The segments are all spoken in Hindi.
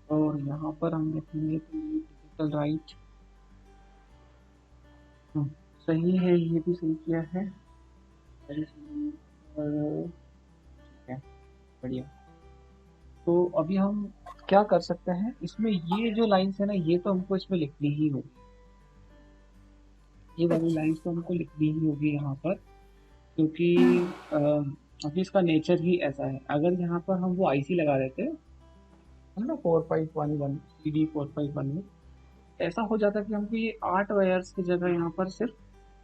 और यहाँ पर हम लिखेंगे कि डिजिटल राइट। सही है, ये भी सही किया है। और ठीक है, बढ़िया। तो अभी हम क्या कर सकते हैं, इसमें ये जो लाइन्स है ना, ये तो हमको इसमें लिखनी ही होगी। ये वाली अच्छा। लाइन्स तो हमको लिखनी ही होगी यहाँ पर, क्योंकि अ, अभी इसका नेचर ही ऐसा है। अगर यहाँ पर हम वो आईसी लगा देते हैं, है ना, 4511 CD 4511, ऐसा हो जाता कि हमको ये 8 वायर्स की जगह यहाँ पर सिर्फ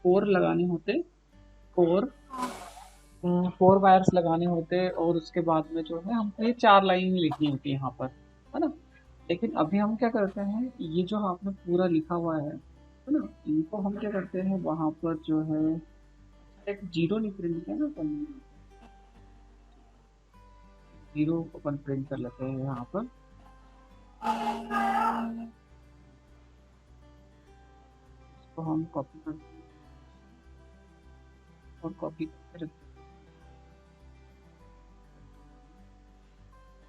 4 लगाने होते। 4 4 वायर्स लगाने होते, और उसके बाद में जो है हमको ये 4 लाइन लिखनी होती है यहाँ पर, है ना। लेकिन अभी हम क्या करते हैं, ये जो आपने पूरा लिखा हुआ है ना, इनको हम क्या करते हैं वहां पर जो है एक जीरो नहीं प्रिंट किया ना अपन, जीरो अपन प्रिंट कर लेते हैं यहाँ पर। इसको हम कॉपी करते हैं और कॉपी करके रख देते हैं,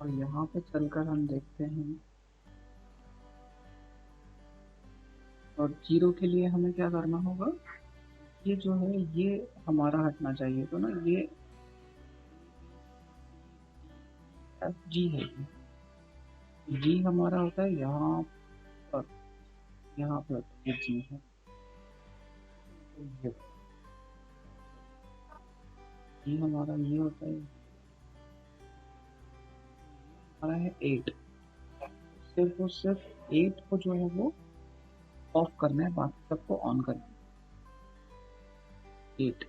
और यहाँ पे चलकर हम देखते हैं। और जीरो के लिए हमें क्या करना होगा, ये जो है ये हमारा हटना चाहिए, तो ना ये एफ जी है, ये जी हमारा होता है यहाँ पर, यहाँ पे होता है ये जी है। तो ये जी हमारा ये होता है, हमारा है 8। सिर्फ और सिर्फ 8 को जो है वो ऑफ करना है, बाकी सबको ऑन करना है। 8,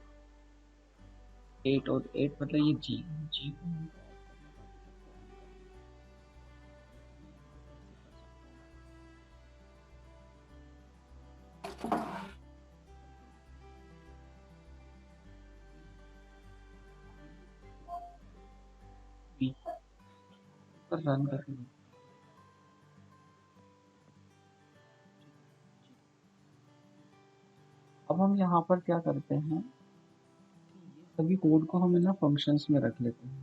8 और 8 मतलब ये जी, जी को हमको ऑफ करना है, बाकी सबको ऑन करना है। मैं यहाँ पे ऐसे कर सकता हूँ, कंट्रोल बी पर रन करके देखते हैं। अब हम यहाँ पर क्या करते हैं, ये सभी कोड को हम ना फंक्शंस में रख लेते हैं।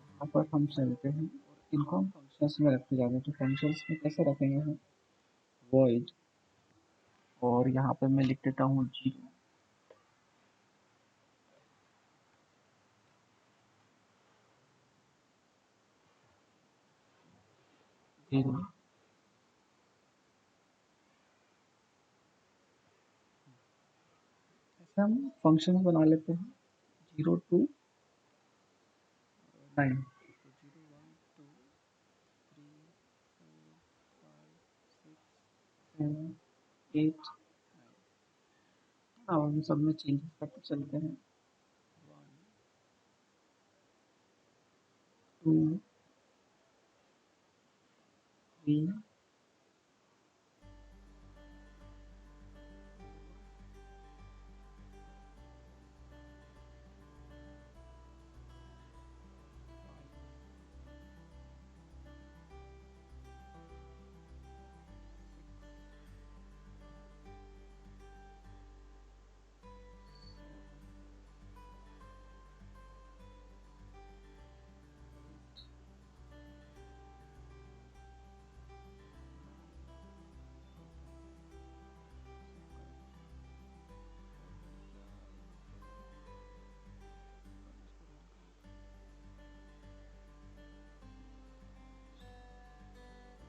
यहाँ पर हम चलते हैं और इनको हम फंक्शंस में रखते जाते हैं। तो फंक्शंस में कैसे रखेंगे हम, वॉइड, और यहाँ पे मैं लिख देता हूँ जी, जीरो। ऐसे हम फंक्शंस बना लेते हैं, 0 to 9। तो 0 1 2 3 4 5 6 7 8। हाँ, हम सब में चेंजेस करते चलते हैं। 1 2 3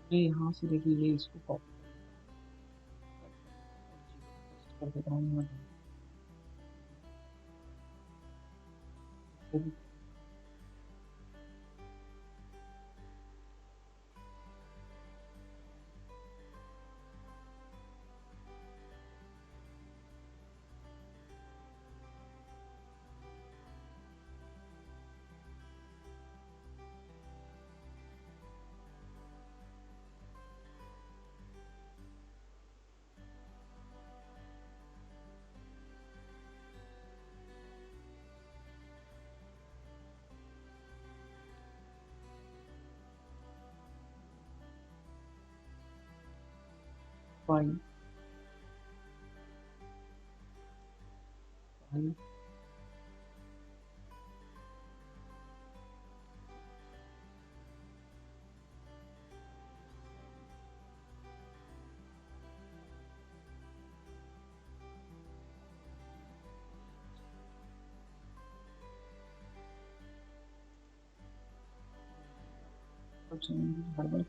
मैं यहाँ से देखिए ये इसको कॉपी कर लेता हूँ, करके यहाँ पर और जीरो पे पेस्ट कर देता हूँ यहाँ पे। इससे भी फाइव, फाइव, कुछ गड़बड़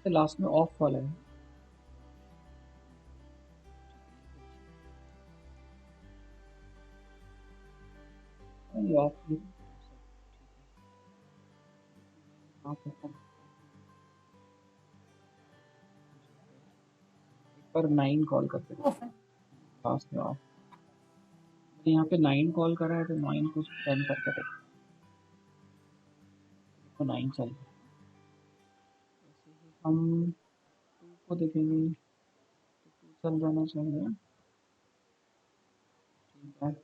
लास्ट में ऑफ वाला है। ये ऑफ ही पर 9 कॉल करते हैं लास्ट में ऑफ। यहाँ पे 9 कॉल करा है तो 9 को 10 करके देखो, 9 चल रहा है। हम 2 को देखेंगे तो 2 चल जाना चाहिए। ठीक है,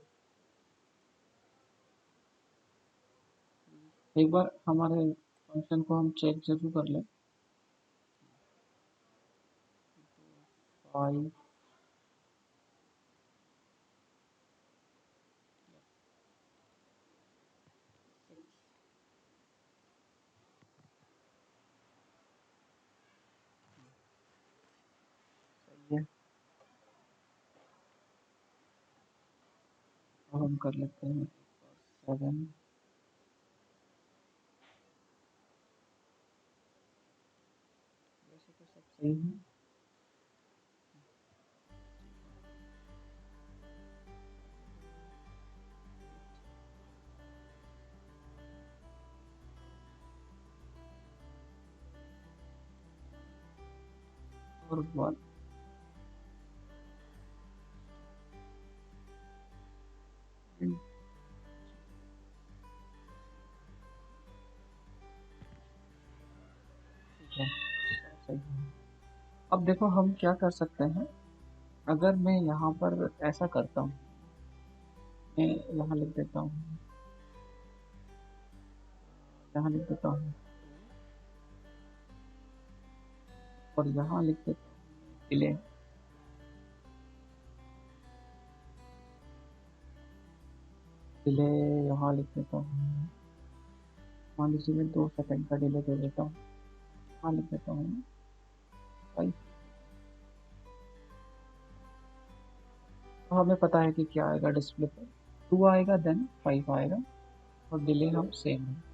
एक बार हमारे फंक्शन को हम चेक जरूर कर लें। 5 सही है। अब हम कर लेते हैं 7। वैसे तो सब सही है। और बात ठीक है, सही है। अब देखो हम क्या कर सकते हैं, अगर मैं यहाँ पर ऐसा करता हूँ, मैं यहाँ लिख देता हूँ, यहाँ लिख देता हूँ और यहाँ लिख देता हूँ डिले। डिले यहाँ लिख देता हूँ, मान लीजिए मैं 2 सेकंड का डिले दे देता हूँ। यहाँ लिख देता हूँ 5। तो हमें पता है कि क्या आएगा डिस्प्ले पर, 2 आएगा देन 5 आएगा और डिले हम सेम है।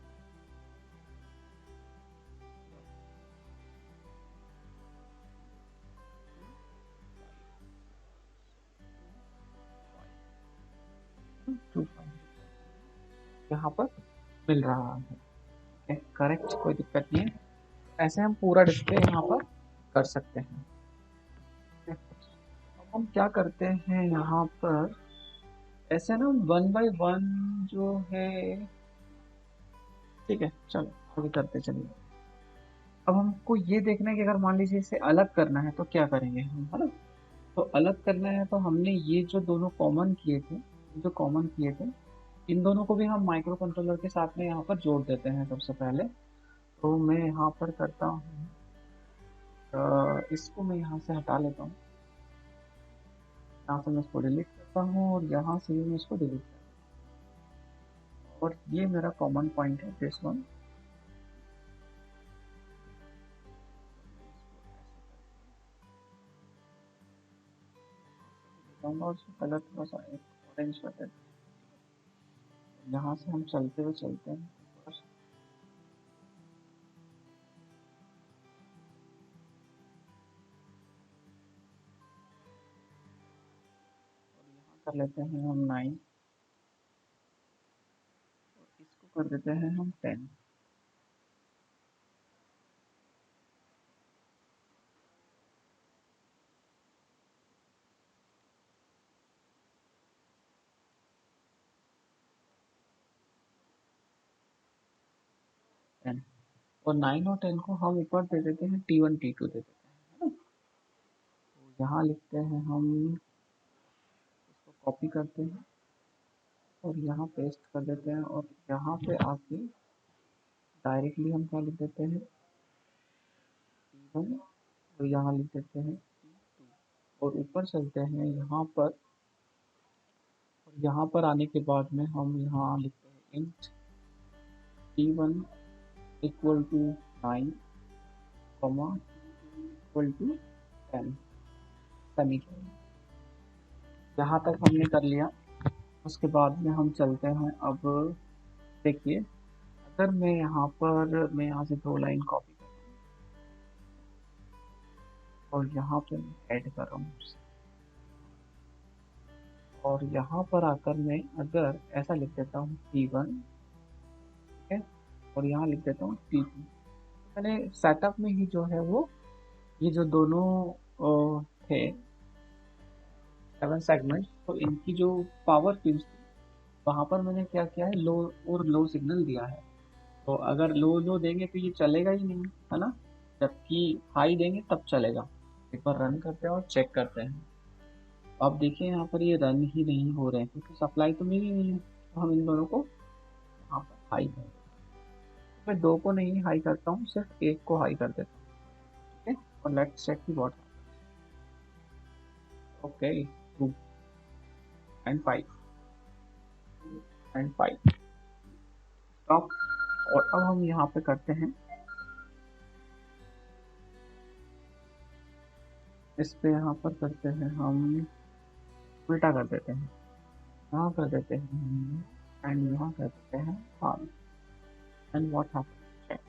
यहाँ पर मिल रहा है करेक्ट, कोई दिक्कत नहीं है। ऐसे हम पूरा डिस्प्ले यहाँ पर कर सकते हैं। अब हम क्या करते हैं यहाँ पर, ऐसे ना 1 बाय 1 जो है, ठीक है चलो आगे करते चलिए। अब हमको ये देखना है कि अगर मान लीजिए इसे अलग करना है तो क्या करेंगे हम, है ना। तो अलग करना है तो हमने ये जो दोनों कॉमन किए थे, जो कॉमन किए थे, इन दोनों को भी हम माइक्रो कंट्रोलर के साथ में यहाँ पर जोड़ देते हैं सबसे पहले। तो मैं यहाँ पर करता हूँ, इसको मैं यहाँ से हटा लेता हूँ, यहाँ से मैं इसको डिलीट करता हूँ और यहाँ से भी मैं इसको डिलीट करता हूँ और ये मेरा कॉमन पॉइंट है दिस वन। और कलर थोड़ा सा ऑरेंज कर देते हैं। यहाँ से हम चलते हुए चलते हैं और यहाँ कर लेते हैं हम 9 और इसको कर देते हैं हम 10। और 9 और 10 को हम ऊपर दे देते हैं T1 T2 दे देते हैं, है ना। तो यहाँ लिखते हैं हम, इसको कॉपी करते हैं और यहाँ पेस्ट कर देते हैं और यहाँ पे आके डायरेक्टली हम क्या लिख देते हैं T1 और यहाँ लिख देते हैं T2 और ऊपर चलते हैं यहाँ पर। और यहाँ पर आने के बाद में हम यहाँ लिखते हैं int T1 equal to 9 comma equal to 10 semicolon. यहाँ तक हमने कर लिया। उसके बाद में हम चलते हैं। अब देखिए, अगर मैं यहाँ से 2 लाइन कॉपी कर रहा हूँ और यहाँ पे मैं ऐड कर रहा हूँ, और यहाँ पर आकर मैं अगर ऐसा लिख देता हूँ T1, ठीक है, और यहाँ लिख देता हूँ T2। मैंने सेटअप में ही जो है वो ये जो दोनों थे 7 सेगमेंट, तो इनकी जो पावर पिंस थी वहाँ पर मैंने क्या किया है, लो और लो सिग्नल दिया है। तो अगर लो लो देंगे तो ये चलेगा ही नहीं, है ना, जबकि हाई देंगे तब चलेगा। एक बार रन करते हैं और चेक करते हैं। आप देखिए यहाँ पर ये रन ही नहीं हो रहे हैं क्योंकि सप्लाई तो मिली नहीं है। तो हम इन दोनों को यहाँ पर हाई कर, मैं 2 को नहीं हाई करता हूँ, सिर्फ 1 को हाई कर देता हूँ। ठीक है, और लेट्स चेक की व्हाट। Okay, 2 and 5 stop. और अब हम यहाँ पे करते हैं, इस पे यहाँ पर करते हैं हम, उल्टा कर देते हैं। यहाँ कर देते हैं हम, एंड यहाँ कर देते हैं हाँ, and what happens, check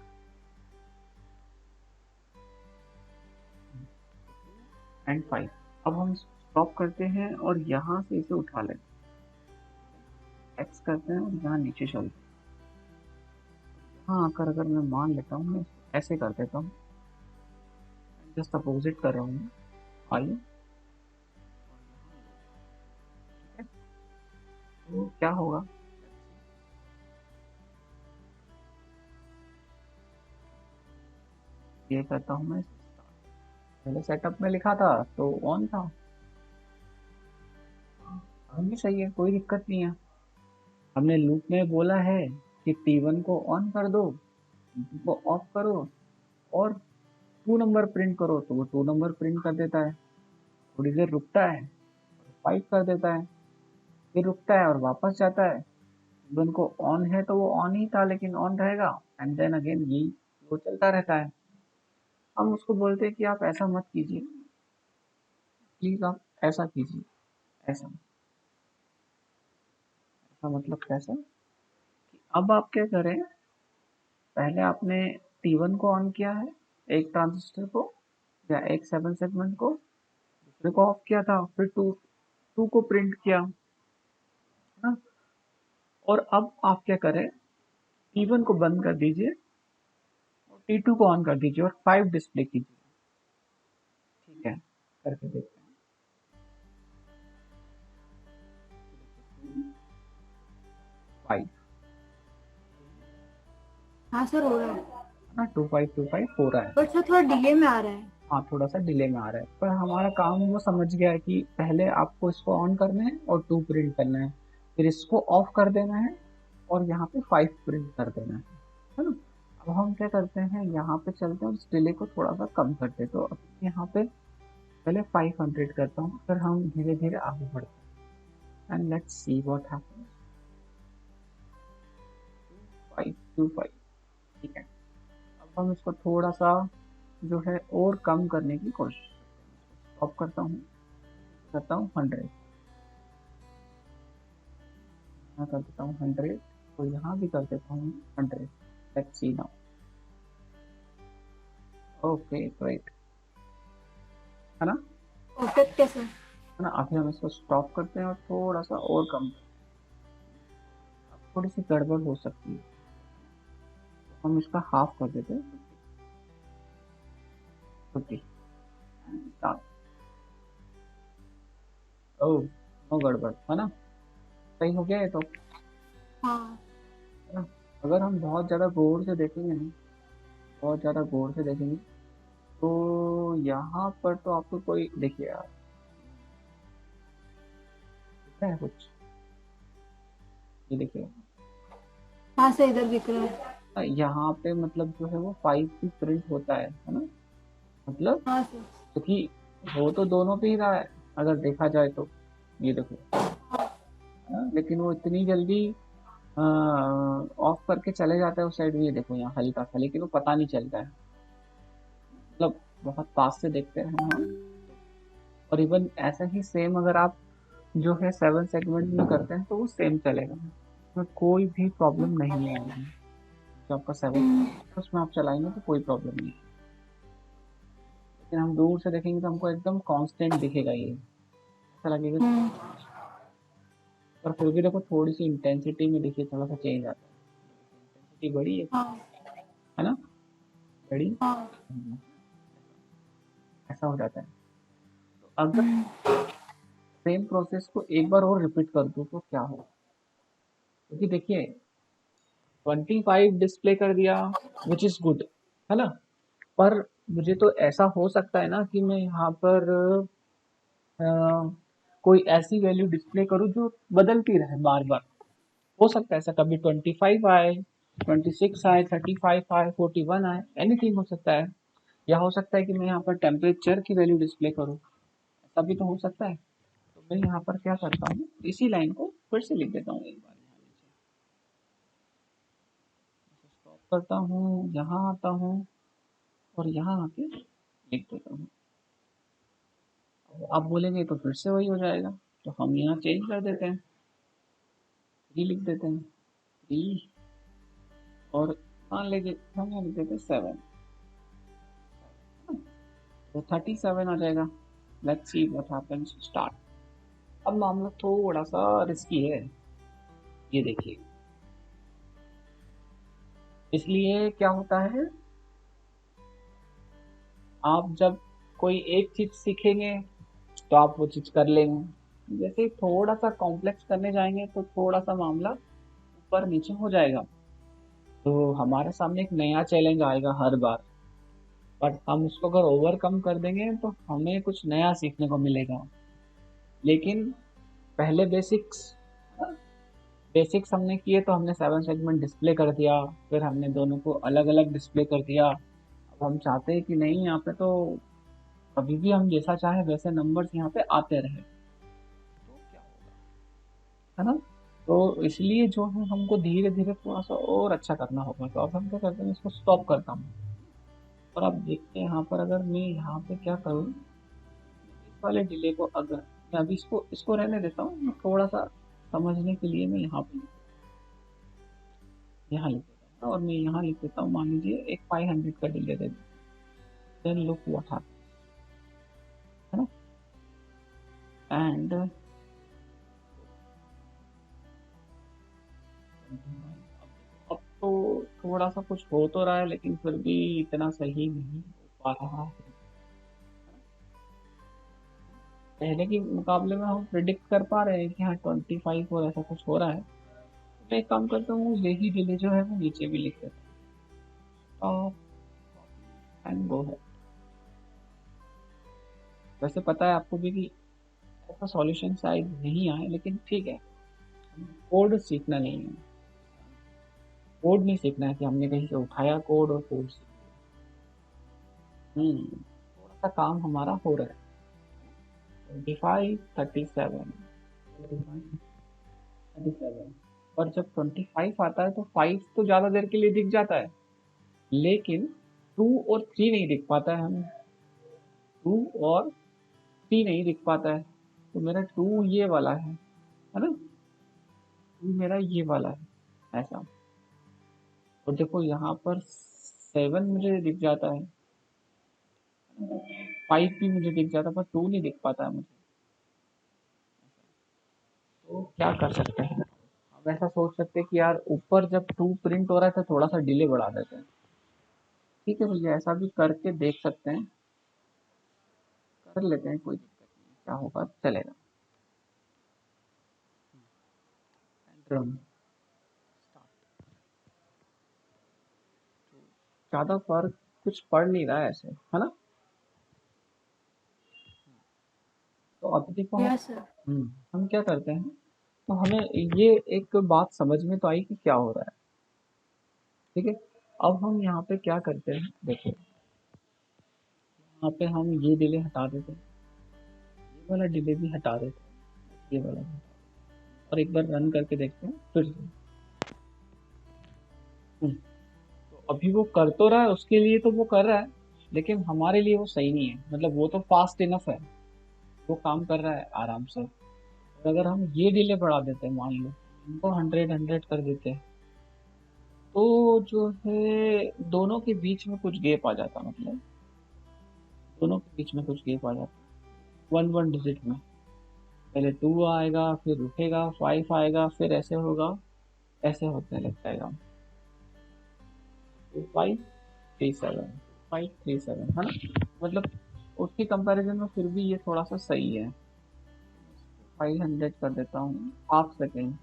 and 5। अब हम स्टॉप करते हैं और यहाँ से इसे उठा लेते हैं, एक्स करते हैं और यहाँ नीचे चलते हैं। हाँ, आकर अगर मैं मान लेता हूँ, मैं ऐसे कर देता हूँ, जस्ट अपोजिट कर रहा हूँ, आइए। तो क्या होगा, ये करता हूँ मैं, पहले सेटअप में लिखा था तो ऑन था, अब भी सही है, कोई दिक्कत नहीं है। हमने लूप में बोला है कि T1 को ऑन कर दो, T2 को ऑफ करो और 2 नंबर प्रिंट करो, तो वो 2 नंबर प्रिंट कर देता है। थोड़ी देर रुकता है, 5 कर देता है, फिर रुकता है और वापस जाता है। T1 को ऑन है तो वो ऑन ही था, लेकिन ऑन रहेगा, एंड देन अगेन यही वो चलता रहता है। हम उसको बोलते हैं कि आप ऐसा मत कीजिए, प्लीज आप ऐसा कीजिए, ऐसा ऐसा मतलब कैसा, कि अब आप क्या करें, पहले आपने T1 को ऑन किया है, एक ट्रांजिस्टर को या एक 7 सेगमेंट को, दूसरे को ऑफ किया था, फिर टू को प्रिंट किया, है ना। और अब आप क्या करें, T1 को बंद कर दीजिए और T2 को ऑन कर दीजिए और 5 डिस्प्ले कीजिए। ठीक है, करके देखते हैं। 5, हाँ सर, हो रहा है। ना 2 5 2 5 हो रहा है। बट सर थोड़ा डिले में आ रहा है। हाँ, थोड़ा सा डिले में आ रहा है, पर हमारा काम वो समझ गया है कि पहले आपको इसको ऑन करना है और 2 प्रिंट करना है, फिर इसको ऑफ कर देना है और यहाँ पे 5 प्रिंट कर देना है ना। अब हम क्या करते हैं, यहाँ पे चलते हैं और इस डिले को थोड़ा सा कम करते हैं। तो अब यहाँ पे पहले 500 करता हूँ, फिर हम धीरे धीरे आगे बढ़ते हैं, and let's see what happens. 5 2 5, ठीक है। अब हम इसको थोड़ा सा जो है और कम करने की कोशिश स्टॉप करता हूँ, 100, यहाँ कर देता हूँ 100, तो यहाँ भी कर देता हूँ 100। Let's see now. Okay great, है ना, परफेक्ट है सर। है ना। अभी हम इसको स्टॉप करते हैं और थोड़ा सा और कम, थोड़ी सी गड़बड़ हो सकती है, तो हम इसका हाफ कर देते हैं, 50। ओह, नो गड़बड़, है ना, सही हो गया है तो, हाँ है ना। अगर हम बहुत ज़्यादा गौर से देखेंगे ना, बहुत ज़्यादा गौर से देखेंगे, तो यहाँ पर तो आपको कोई, देखिए यार, दिखता है कुछ, ये देखिए, हाँ सर, इधर दिख रहा है। यहाँ पे मतलब जो है वो 5 भी प्रिंट होता है ना, मतलब, हाँ सर। क्योंकि हो तो दोनों पे ही रहा है अगर देखा जाए तो, ये देखो, लेकिन वो इतनी जल्दी ऑफ करके चले जाता है उस साइड में, ये देखो यहाँ हल्का सा, लेकिन वो पता नहीं चलता है, मतलब बहुत पास से देखते हैं हम। और इवन ऐसा ही सेम अगर आप जो है 7 सेगमेंट में करते हैं तो वो सेम चलेगा, उसमें कोई भी प्रॉब्लम नहीं आएगी। जो आपका 7 उसमें आप चलाएंगे तो कोई प्रॉब्लम नहीं। लेकिन हम दूर से देखेंगे तो हमको एकदम कांस्टेंट दिखेगा ये, ऐसा लगेगा। पर फिर भी देखो थोड़ी सी इंटेंसिटी में देखिए थोड़ा सा चेंज आता है, इंटेंसिटी बड़ी है ना, बड़ी। ऐसा हो जाता है। तो अगर सेम प्रोसेस को एक बार और रिपीट कर दूं तो क्या हो, क्योंकि देखिए 25 डिस्प्ले कर दिया विच इज गुड, है ना। पर मुझे तो ऐसा हो सकता है ना कि मैं यहाँ पर अ, कोई ऐसी वैल्यू डिस्प्ले करूँ जो बदलती रहे बार बार। हो सकता है ऐसा, कभी 25 आए, 26 आए, 35 आए, 41 आए, एनीथिंग हो सकता है। या हो सकता है कि मैं यहाँ पर टेम्परेचर की वैल्यू डिस्प्ले करूँ, ऐसा भी तो हो सकता है। तो मैं यहाँ पर क्या करता हूँ, इसी लाइन को फिर से लिख देता हूँ एक बार, स्टॉप करता हूँ, यहाँ आता हूँ और यहाँ आके लिख देता हूँ। आप बोलेंगे तो फिर से वही हो जाएगा, तो हम यहाँ चेंज कर देते हैं, 3 लिख देते हैं, 3, और मान लीजिए हम यहाँ लिख देते हैं 7, तो 37 आ जाएगा। Let's see what happens, start. अब मामला थोड़ा सा रिस्की है, ये देखिए। इसलिए क्या होता है, आप जब कोई एक चीज सीखेंगे तो आप वो चीज कर लेंगे, जैसे ही थोड़ा सा कॉम्प्लेक्स करने जाएंगे तो थोड़ा सा मामला ऊपर नीचे हो जाएगा। तो हमारे सामने एक नया चैलेंज आएगा हर बार, बट हम उसको अगर ओवरकम कर देंगे तो हमें कुछ नया सीखने को मिलेगा। लेकिन पहले बेसिक्स हमने किए, तो हमने 7 सेगमेंट डिस्प्ले कर दिया, फिर हमने दोनों को अलग अलग डिस्प्ले कर दिया। अब हम चाहते हैं कि नहीं, यहाँ पे तो कभी भी हम जैसा चाहे वैसे नंबर्स यहाँ पे आते रहे, तो क्या होगा, है ना। तो इसलिए जो है हमको धीरे धीरे थोड़ा सा और अच्छा करना होगा। तो अब हम क्या करते हैं, इसको स्टॉप करता हूँ और अब देखते हैं यहाँ पर, अगर मैं यहाँ पे क्या करूँ, इस वाले डिले को अगर मैं अभी इसको इसको रहने देता हूँ, मैं थोड़ा सा समझने के लिए मैं यहाँ पे यहाँ लिख देता हूँ, और मैं यहाँ लिख देता हूँ, मान लीजिए एक 500 का डिले दे दूँ, देन लुक व्हाट हैपेंस, है ना। एंड अब तो थोड़ा सा कुछ हो तो रहा है, लेकिन फिर भी इतना सही नहीं हो पा रहा है। पहले के मुकाबले में हम प्रिडिक्ट कर पा रहे हैं कि हाँ 25 और ऐसा कुछ हो रहा है। तो मैं एक काम करता हूँ, यही डिले जो है वो नीचे भी लिख देता हूँ, एंड गो है। वैसे पता है आपको भी कि ऐसा सॉल्यूशन शायद नहीं आए, लेकिन ठीक है, कोड सीखना नहीं है, कोड नहीं सीखना है कि हमने कहीं से उठाया कोड और कोड सीख थोड़ा सा काम हमारा हो रहा है। 25, 37, 37, और जब 25 आता है तो 5 तो ज़्यादा देर के लिए दिख जाता है, लेकिन 2 और 3 नहीं दिख पाता है हमें, 2 और 3 नहीं दिख पाता है। तो मेरा 2 ये वाला है ना, 2 मेरा ये वाला है, ऐसा। और देखो यहाँ पर 7 मुझे दिख जाता है, 5 भी मुझे दिख जाता है, पर 2 नहीं दिख पाता है मुझे। तो क्या कर सकते हैं, हम ऐसा सोच सकते हैं कि यार ऊपर जब 2 प्रिंट हो रहा है तो थोड़ा सा डिले बढ़ा देते हैं। ठीक है भैया, ऐसा भी करके देख सकते हैं, कर लेते हैं, कोई दिक्कत नहीं, क्या होगा चलेगा। ड्रम ज़्यादा फर्क कुछ पड़ नहीं रहा है ऐसे, है ना। तो अब देखो हम यस सर। हम क्या करते हैं, तो हमें ये एक बात समझ में तो आई कि क्या हो रहा है। ठीक है, अब हम यहाँ पे क्या करते हैं, देखो यहाँ पे हम ये डिले हटा देते हैं, ये वाला डिले भी हटा देते हैं, ये वाला भी। और एक बार रन करके देखते हैं फिर से। तो अभी वो कर तो रहा है, उसके लिए तो वो कर रहा है, लेकिन हमारे लिए वो सही नहीं है, मतलब वो तो फास्ट इनफ है, वो काम कर रहा है आराम से। अगर हम ये डिले बढ़ा देते हैं, मान लो इनको 100 कर देते हैं, तो जो है दोनों के बीच में कुछ गैप आ जाता, मतलब दोनों के बीच में कुछ गैप आ जाता, वन वन डिजिट में। पहले 2 आएगा, फिर रुकेगा, 5 आएगा, फिर ऐसे होगा, ऐसे होते लग जाएगा। 2537, 537 है ना, मतलब उसके कंपैरिजन में फिर भी ये थोड़ा सा सही है। 500 कर देता हूँ, हाफ सेकेंड,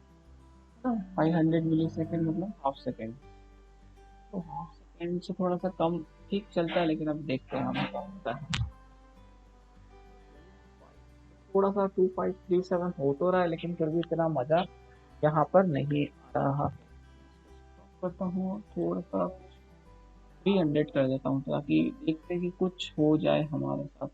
500 मिली सेकेंड मतलब हाफ सेकेंड। तो हाफ सेकेंड से थोड़ा सा कम ठीक चलता है, लेकिन अब देखते हैं हमें क्या होता है। थोड़ा सा 2537 हो तो रहा है, लेकिन फिर भी इतना मजा यहाँ पर नहीं आ रहा। करता हूँ थोड़ा सा 300 कर देता हूँ, ताकि देखते हैं कि कुछ हो जाए हमारे साथ,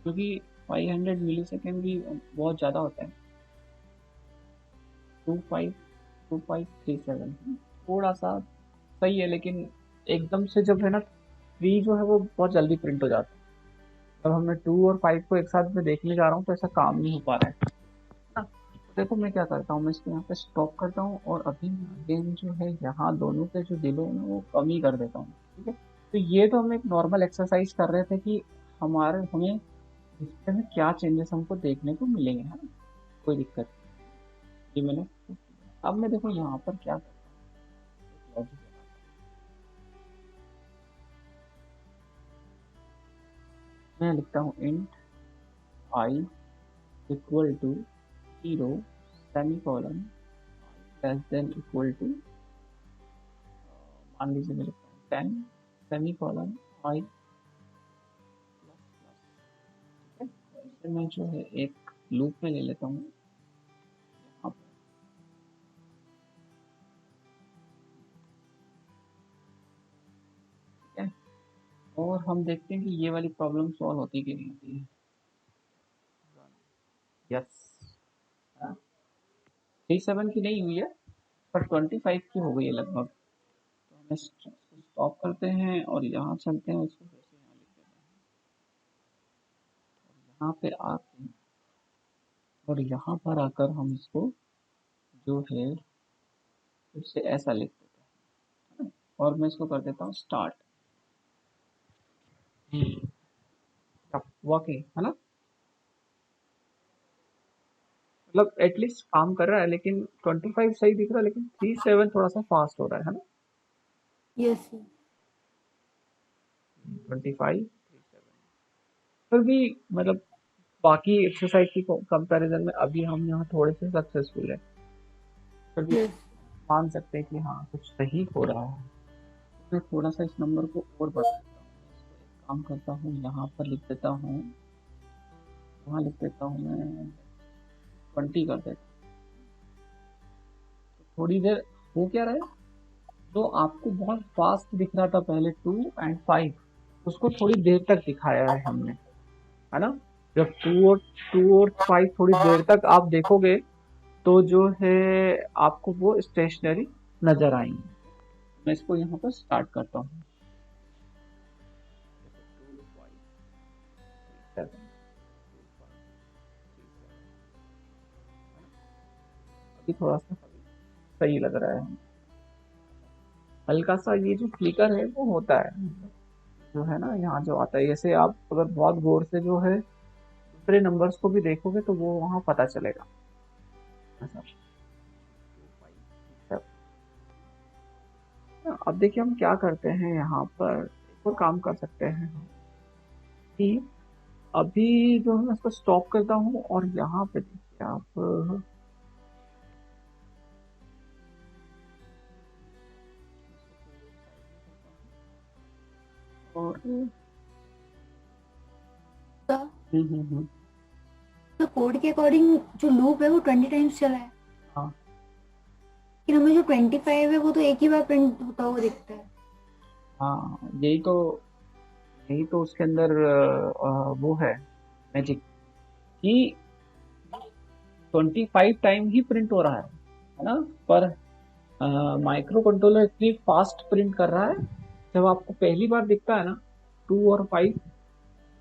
क्योंकि 500 मिली सेकेंड भी बहुत ज़्यादा होता है। 2537 थोड़ा सा सही है, लेकिन एकदम से जब है ना 3 जो है वो बहुत जल्दी प्रिंट हो जाता है। जब हमने 2 और 5 को एक साथ में देखने जा रहा हूँ तो ऐसा काम नहीं हो पा रहा है ना। देखो मैं क्या करता हूँ, मैं इसको यहाँ पे स्टॉप करता हूँ, और अभी अगेन जो है यहाँ दोनों के जो डिले है ना वो कम ही कर देता हूँ, ठीक है। तो ये तो हम एक नॉर्मल एक्सरसाइज कर रहे थे कि हमें डिस्प्ले में क्या चेंजेस हमको देखने को मिलेंगे, है ना, कोई दिक्कत नहीं। ये मैंने, अब मैं देखो यहाँ पर क्या करता हूँ, मैं लिखता हूँ int I equal to 0 semicolon less than equal to, मान लीजिए मैं लिखता हूँ 10 semicolon I plus plus, फिर मैं जो है एक लूप में ले लेता हूँ यहाँ पर, ठीक है। और हम देखते हैं कि ये वाली प्रॉब्लम सॉल्व होती कि नहीं होती है। यस, 37 की नहीं हुई है, पर 25 की हो गई है लगभग। तो हम स्टॉप करते हैं और यहाँ चलते हैं, इसको फिर से यहाँ लिख देते हैं, यहाँ पे आते हैं, और यहाँ पर आकर हम इसको जो है फिर से ऐसा लिख देते हैं, है ना? और मैं इसको कर देता हूँ स्टार्ट। वर्किंग है ना, मतलब एटलीस्ट काम कर रहा है, लेकिन 25 सही दिख रहा है, लेकिन 37 थोड़ा सा फास्ट हो रहा है ना। Yes sir. 25 फिर भी मतलब बाकी एक्सरसाइज की कंपैरिजन में अभी हम यहाँ थोड़े से सक्सेसफुल है, फिर भी यस। मान सकते हैं कि हाँ कुछ सही हो रहा है। मैं थोड़ा सा इस नंबर को और बढ़ा देता हूँ, इसको एक काम करता हूँ, यहाँ पर लिख देता हूँ, वहाँ लिख देता हूँ मैं 20 कर देता हूँ। तो थोड़ी देर हो क्या रहा है, जो आपको बहुत फास्ट दिख रहा था पहले 2 और 5, उसको थोड़ी देर तक दिखाया है हमने, है ना। जब 2 और 5 थोड़ी देर तक आप देखोगे तो जो है आपको वो स्टेशनरी नजर आएंगे। मैं इसको यहाँ पर स्टार्ट करता हूँ, 2 5 3 7, अभी थोड़ा सा सही लग रहा है। हल्का सा ये जो फ्लिकर है वो होता है, जो है ना यहाँ जो आता है, जैसे आप अगर बहुत गौर से जो है दूसरे नंबर्स को भी देखोगे तो वो वहाँ पता चलेगा ऐसा। अब देखिए हम क्या करते हैं, यहाँ पर एक और काम कर सकते हैं कि अभी जो है मैं इसको स्टॉप करता हूँ, और यहाँ पे देखिए आप और सर, हम्म। तो कोड के अकॉर्डिंग जो लूप है वो 20 टाइम्स चला है, हाँ लेकिन हमें जो 25 है वो तो एक ही बार प्रिंट होता हुआ दिखता है। हाँ, यही तो उसके अंदर वो है मैजिक, कि 25 टाइम ही प्रिंट हो रहा है ना। पर माइक्रो कंट्रोलर इतनी फास्ट प्रिंट कर रहा है, जब आपको पहली बार दिखता है ना 2 और 5,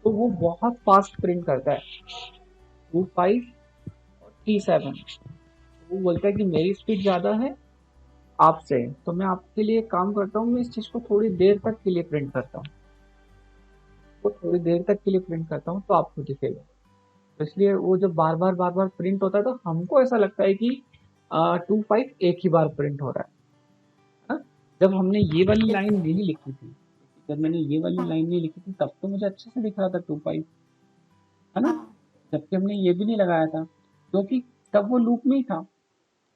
तो वो बहुत फास्ट प्रिंट करता है। 25 और 37। वो बोलता है कि मेरी स्पीड ज़्यादा है आपसे, तो मैं आपके लिए काम करता हूँ, मैं इस चीज़ को थोड़ी देर तक के लिए प्रिंट करता हूँ, वो थोड़ी देर तक के लिए प्रिंट करता हूँ तो आपको दिखेगा। तो इसलिए वो जब बार बार प्रिंट होता है तो हमको ऐसा लगता है कि 25 एक ही बार प्रिंट हो रहा है ना। जब हमने ये वाली लाइन नहीं लिखी थी, जब मैंने ये वाली हाँ लाइन नहीं लिखी थी तब तो मुझे अच्छे से दिख रहा था 25, है ना। हाँ जबकि हमने ये भी नहीं लगाया था, क्योंकि तब वो लूप में ही था,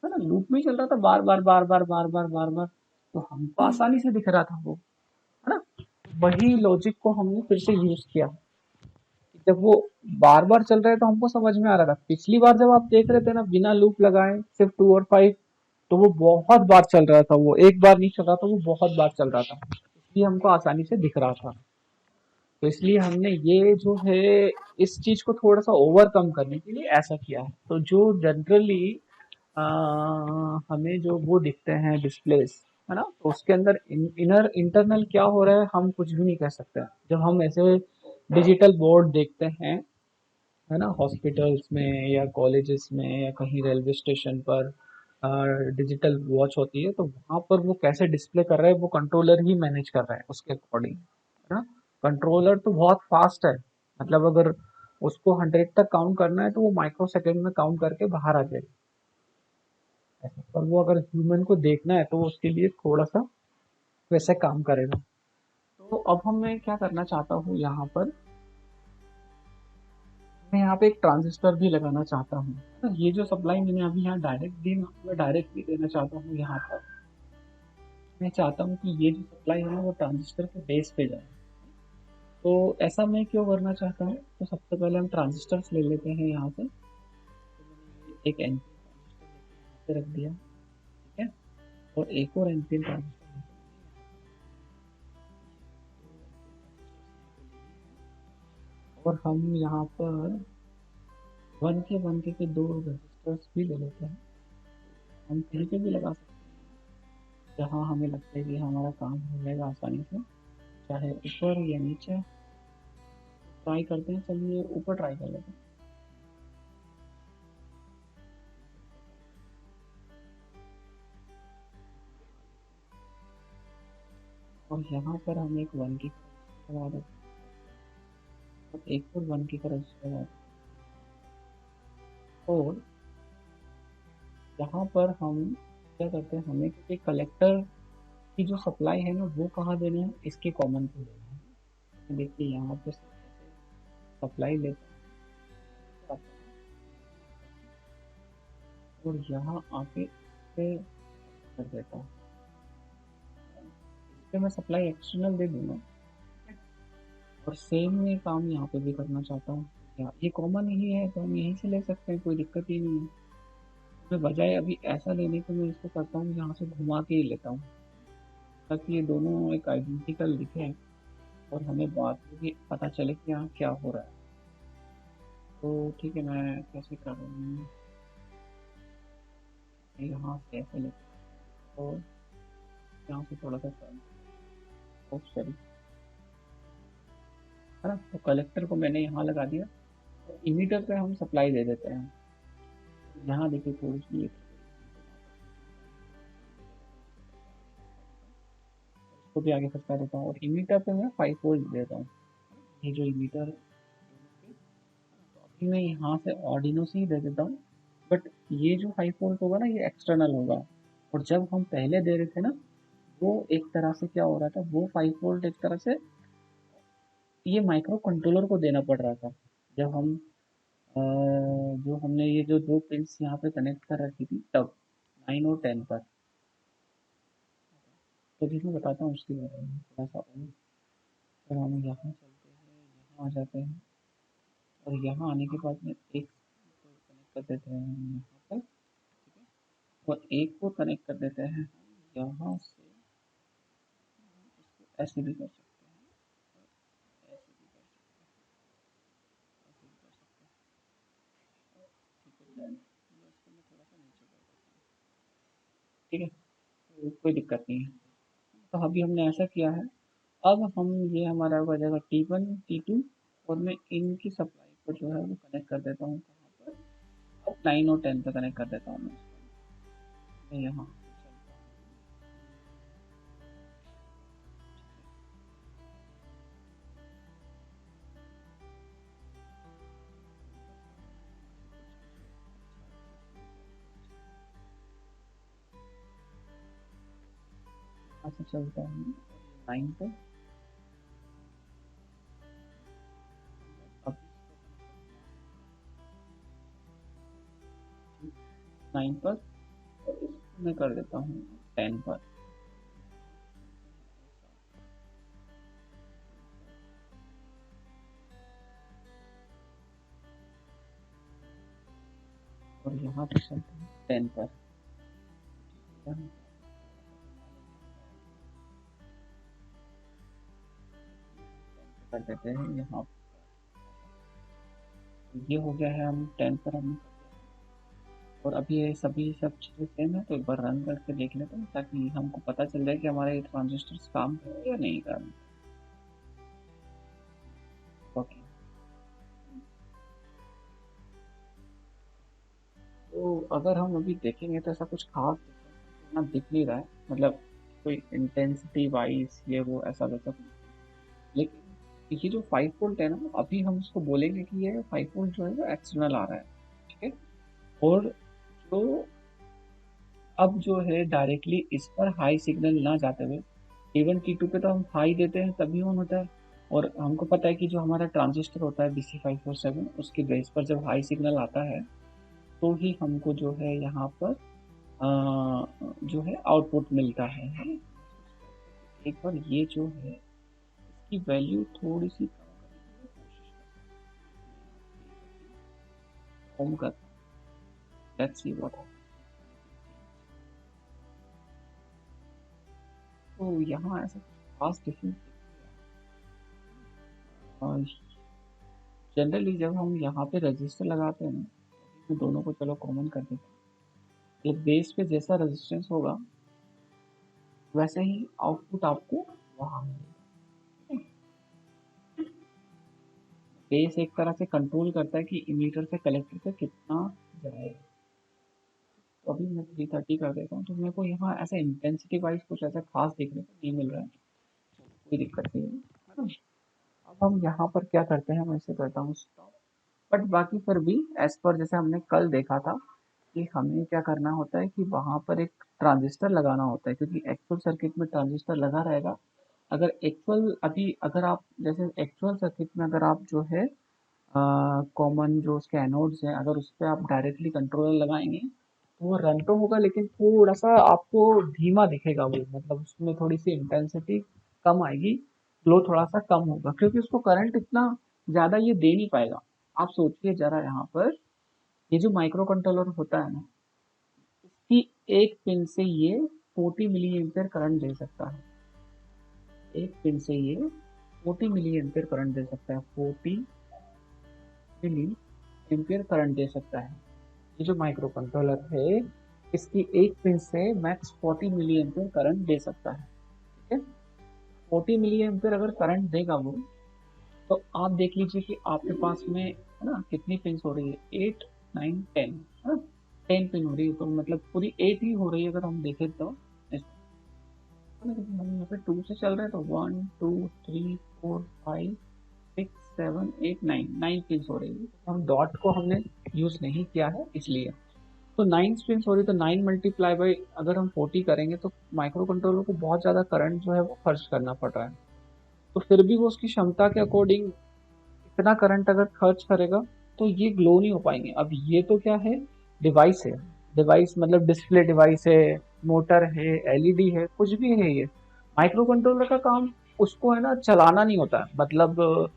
है ना, लूप में ही चल रहा था बार बार बार बार बार बार बार बार, तो हमको आसानी से दिख रहा था वो, है ना। वही लॉजिक को हमने फिर से यूज किया। जब वो बार बार चल रहा है तो हमको समझ में आ रहा था। पिछली बार जब आप देख रहे थे ना बिना लूप लगाए सिर्फ 2 और 5, तो वो बहुत बार चल रहा था, वो एक बार नहीं चल रहा था, वो बहुत बार चल रहा था, इसलिए हमको आसानी से दिख रहा था। तो इसलिए हमने ये जो है इस चीज को थोड़ा सा ओवरकम करने के लिए ऐसा किया है। तो जो जनरली हमें जो वो दिखते हैं डिस्प्लेस, है ना, तो उसके अंदर इनर इंटरनल क्या हो रहा है हम कुछ भी नहीं कह सकते। जब हम ऐसे डिजिटल बोर्ड देखते हैं, है ना, हॉस्पिटल्स में या कॉलेजेस में या कहीं रेलवे स्टेशन पर डिजिटल वॉच होती है, तो वहां पर वो कैसे डिस्प्ले कर रहा है वो कंट्रोलर ही मैनेज कर रहा है उसके अकॉर्डिंग, है ना। कंट्रोलर तो बहुत फास्ट है, मतलब अगर उसको 100 तक काउंट करना है तो वो माइक्रो सेकेंड में काउंट करके बाहर आ जाएगा ऐसा। पर वो अगर ह्यूमन को देखना है तो वो उसके लिए थोड़ा सा वैसे काम करेगा। तो अब हम मैं क्या करना चाहता हूँ यहाँ पर, मैं यहाँ पे एक ट्रांजिस्टर भी लगाना चाहता हूँ। तो ये जो सप्लाई मैंने अभी यहाँ डायरेक्ट दी ना, मैं डायरेक्ट भी देना चाहता हूँ यहाँ पर। मैं चाहता हूँ कि ये जो सप्लाई है ना वो ट्रांजिस्टर के बेस पे जाए। तो ऐसा मैं क्यों करना चाहता हूँ, तो सबसे पहले हम ट्रांजिस्टर्स ले लेते हैं यहाँ से। तो मैंने ये एक एनपीएन ट्रांजिस्टर लेके यहाँ पे रख दिया, ठीक है, और एक और एनपीएन ट्रांजिस्टर लेके और हम यहाँ पर 1K 2 रजिस्टर्स भी ले लेते हैं। हम कहीं पे भी लगा सकते हैं जहाँ हमें लगता है कि हमारा काम हो जाएगा आसानी से, चाहे ऊपर या नीचे। ट्राई करते हैं, चलिए ऊपर ट्राई कर लेते हैं। और यहाँ पर हम एक 1K लगा देते हैं और एक और 1K का रजिस्टर लगा देते हैं। और यहाँ पर हम क्या करते हैं, हमें क्योंकि कलेक्टर की जो सप्लाई है ना वो कहाँ देना है, इसके कॉमन पे देना है। देखिए यहाँ पे सप्लाई लेते हैं और यहाँ आके पे कर देता हूँ, इस पे मैं सप्लाई एक्सटर्नल दे दूंगा। और सेम मैं काम यहाँ पे भी करना चाहता हूँ, ये कॉमन ही है तो हम यहीं से ले सकते हैं, कोई दिक्कत ही नहीं है। मैं बजाय अभी ऐसा लेने के मैं इसको करता हूँ यहाँ से घुमा के ही लेता हूँ, ताकि ये दोनों एक आइडेंटिकल दिखे और हमें बाद में भी पता चले कि यहाँ क्या हो रहा है। तो ठीक है, मैं कैसे कर रहा हूँ, यहाँ से ऐसे लेते हैं और यहाँ से थोड़ा सा सॉरी, है ना। तो कलेक्टर को मैंने यहाँ लगा दिया, तो इमीटर पे हम सप्लाई दे देते हैं। यहाँ देखिए थोड़ी सी इसको भी आगे फंसा देता हूँ और इमीटर पे मैं 5 वोल्ट देता हूँ। ये जो इमीटर अभी मैं यहाँ से ऑर्डिनो से ही दे देता हूँ, बट ये जो 5 वोल्ट होगा ना ये एक्सटर्नल होगा। और जब हम पहले दे रहे थे ना, वो एक तरह से क्या हो रहा था, वो 5 वोल्ट एक तरह से ये माइक्रो कंट्रोलर को देना पड़ रहा था। जब हम जो हमने ये जो दो पिंस यहाँ पे कनेक्ट कर रखी थी तब 9 और 10 पर। तो भी मैं बताता हूँ उसके बारे में थोड़ा सा और। फिर हम यहाँ चलते हैं, यहाँ आ जाते हैं और यहाँ आने के बाद में एक को कनेक्ट कर देते हैं हम यहाँ पर, ठीक है, और एक को कनेक्ट कर देते हैं हम यहाँ से। इसको ऐसे भी कर सकते हैं, ऐसे भी कर सकते हैं, ऐसे भी कर सकते हैं, ठीक है डन। इसको मैं थोड़ा सा नीचे कर देता हूँ, ठीक है, तो कोई दिक्कत नहीं है। तो अभी हमने ऐसा किया है। अब हम ये हमारा हो जाएगा T1 T2 और मैं इनकी सप्लाई को जो है वो कनेक्ट कर देता हूँ 9 और 10 पे कनेक्ट कर देता हूँ मैं यहाँ से चलता है 9 पे। अब 9 पर और इसको मैं कर देता हूँ 10 पर। और यहाँ पे चलते हैं 10 पर। कर देते हैं यहाँ। ये हो गया है, हम 10 पर हम। और अभी ये सभी सब चीज़ें सेम है, तो एक बार रन करके देख लेते हैं ताकि हमको पता चल जाए कि हमारे ट्रांजिस्टर्स काम कर रहे हैं या नहीं कर रहे। ओके, तो अगर हम अभी देखेंगे तो ऐसा कुछ खास ना दिख नहीं रहा है, मतलब कोई इंटेंसिटी वाइज ये वो ऐसा वैसा कुछ। लेकिन ये जो 5 वोल्ट है ना, अभी हम उसको बोलेंगे कि ये 5 वोल्ट जो है वो एक्सटर्नल आ रहा है, ठीक है। और जो अब जो है डायरेक्टली इस पर हाई सिग्नल ना जाते हुए T1 T2 पे तो हम हाई देते हैं तभी ऑन होता है। और हमको पता है कि जो हमारा ट्रांजिस्टर होता है BC547 उसकी बेस पर जब हाई सिग्नल आता है तो ही हमको जो है यहाँ पर जो है आउटपुट मिलता है ना। एक बार ये जो है इसकी वैल्यू थोड़ी सी कम कर, लेट्स सी व्हाट। तो यहाँ ऐसा खास डिफरेंस जनरली जब हम यहाँ पे रजिस्टर लगाते हैं ना, तो दोनों को चलो कॉमन कर देते हैं। ये बेस पे जैसा रेजिस्टेंस होगा वैसे ही आउटपुट आपको वहाँ मिलेगा। बेस एक तरह से कंट्रोल करता है कि इमीटर से कलेक्टर से कितना जाएगा। तो अभी मैं 330 कर देता हूँ, तो मेरे को यहाँ ऐसा इंटेंसिटी वाइज कुछ ऐसा खास देखने को नहीं मिल रहा है, कोई दिक्कत नहीं है ना। अब हम यहाँ पर क्या करते हैं, मैं इसे करता हूँ स्टॉप। बट बाकी फिर भी एज पर जैसे हमने कल देखा था कि हमें क्या करना होता है कि वहाँ पर एक ट्रांजिस्टर लगाना होता है, क्योंकि एक्चुअल सर्किट में ट्रांजिस्टर लगा रहेगा। अगर एक्चुअल अभी अगर आप जैसे एक्चुअल सर्किट में अगर आप जो है कॉमन जो उसके एनोड्स हैं अगर उस पर आप डायरेक्टली कंट्रोलर लगाएंगे तो वो रन तो होगा लेकिन थोड़ा सा आपको धीमा दिखेगा वो, मतलब उसमें थोड़ी सी इंटेंसिटी कम आएगी, फ्लो थोड़ा सा कम होगा क्योंकि उसको करंट इतना ज़्यादा ये दे नहीं पाएगा। आप सोचिए जरा यहाँ पर ये जो माइक्रो कंट्रोलर होता है ना, इसकी एक पिन से ये 40 मिली एम्पियर करंट दे सकता है। एक पिन से ये 40 मिली एम्पियर करंट दे सकता है, 40 मिली एम्पियर करंट दे सकता है। ये जो माइक्रो कंट्रोलर है इसकी एक पिन से मैक्स 40 मिली एम्पियर करंट दे सकता है, ठीक है। 40 मिली एम्पियर अगर करंट देगा वो, तो आप देख लीजिए कि आपके पास में है ना कितनी पिन हो रही है, 8 9 10 है ना, 10 पिन हो रही है, तो मतलब पूरी 8 ही हो रही है अगर हम देखें तो। हम यहाँ पे 2 से चल रहे हैं तो 1 2 3 4 5 6 7 8 9 पिन हो रही है। हम डॉट को हमने यूज नहीं किया है इसलिए, तो 9 स्पिन्स हो रही, तो 9 मल्टीप्लाई बाई अगर हम 40 करेंगे तो माइक्रो कंट्रोलर को बहुत ज़्यादा करंट जो है वो खर्च करना पड़ रहा है। तो फिर भी वो उसकी क्षमता के अकॉर्डिंग इतना करंट अगर खर्च करेगा तो ये ग्लो नहीं हो पाएंगे। अब ये तो क्या है, डिवाइस है, डिवाइस मतलब डिस्प्ले डिवाइस है, मोटर है, एलईडी है, कुछ भी है। ये माइक्रो कंट्रोलर का काम उसको है ना चलाना नहीं होता, मतलब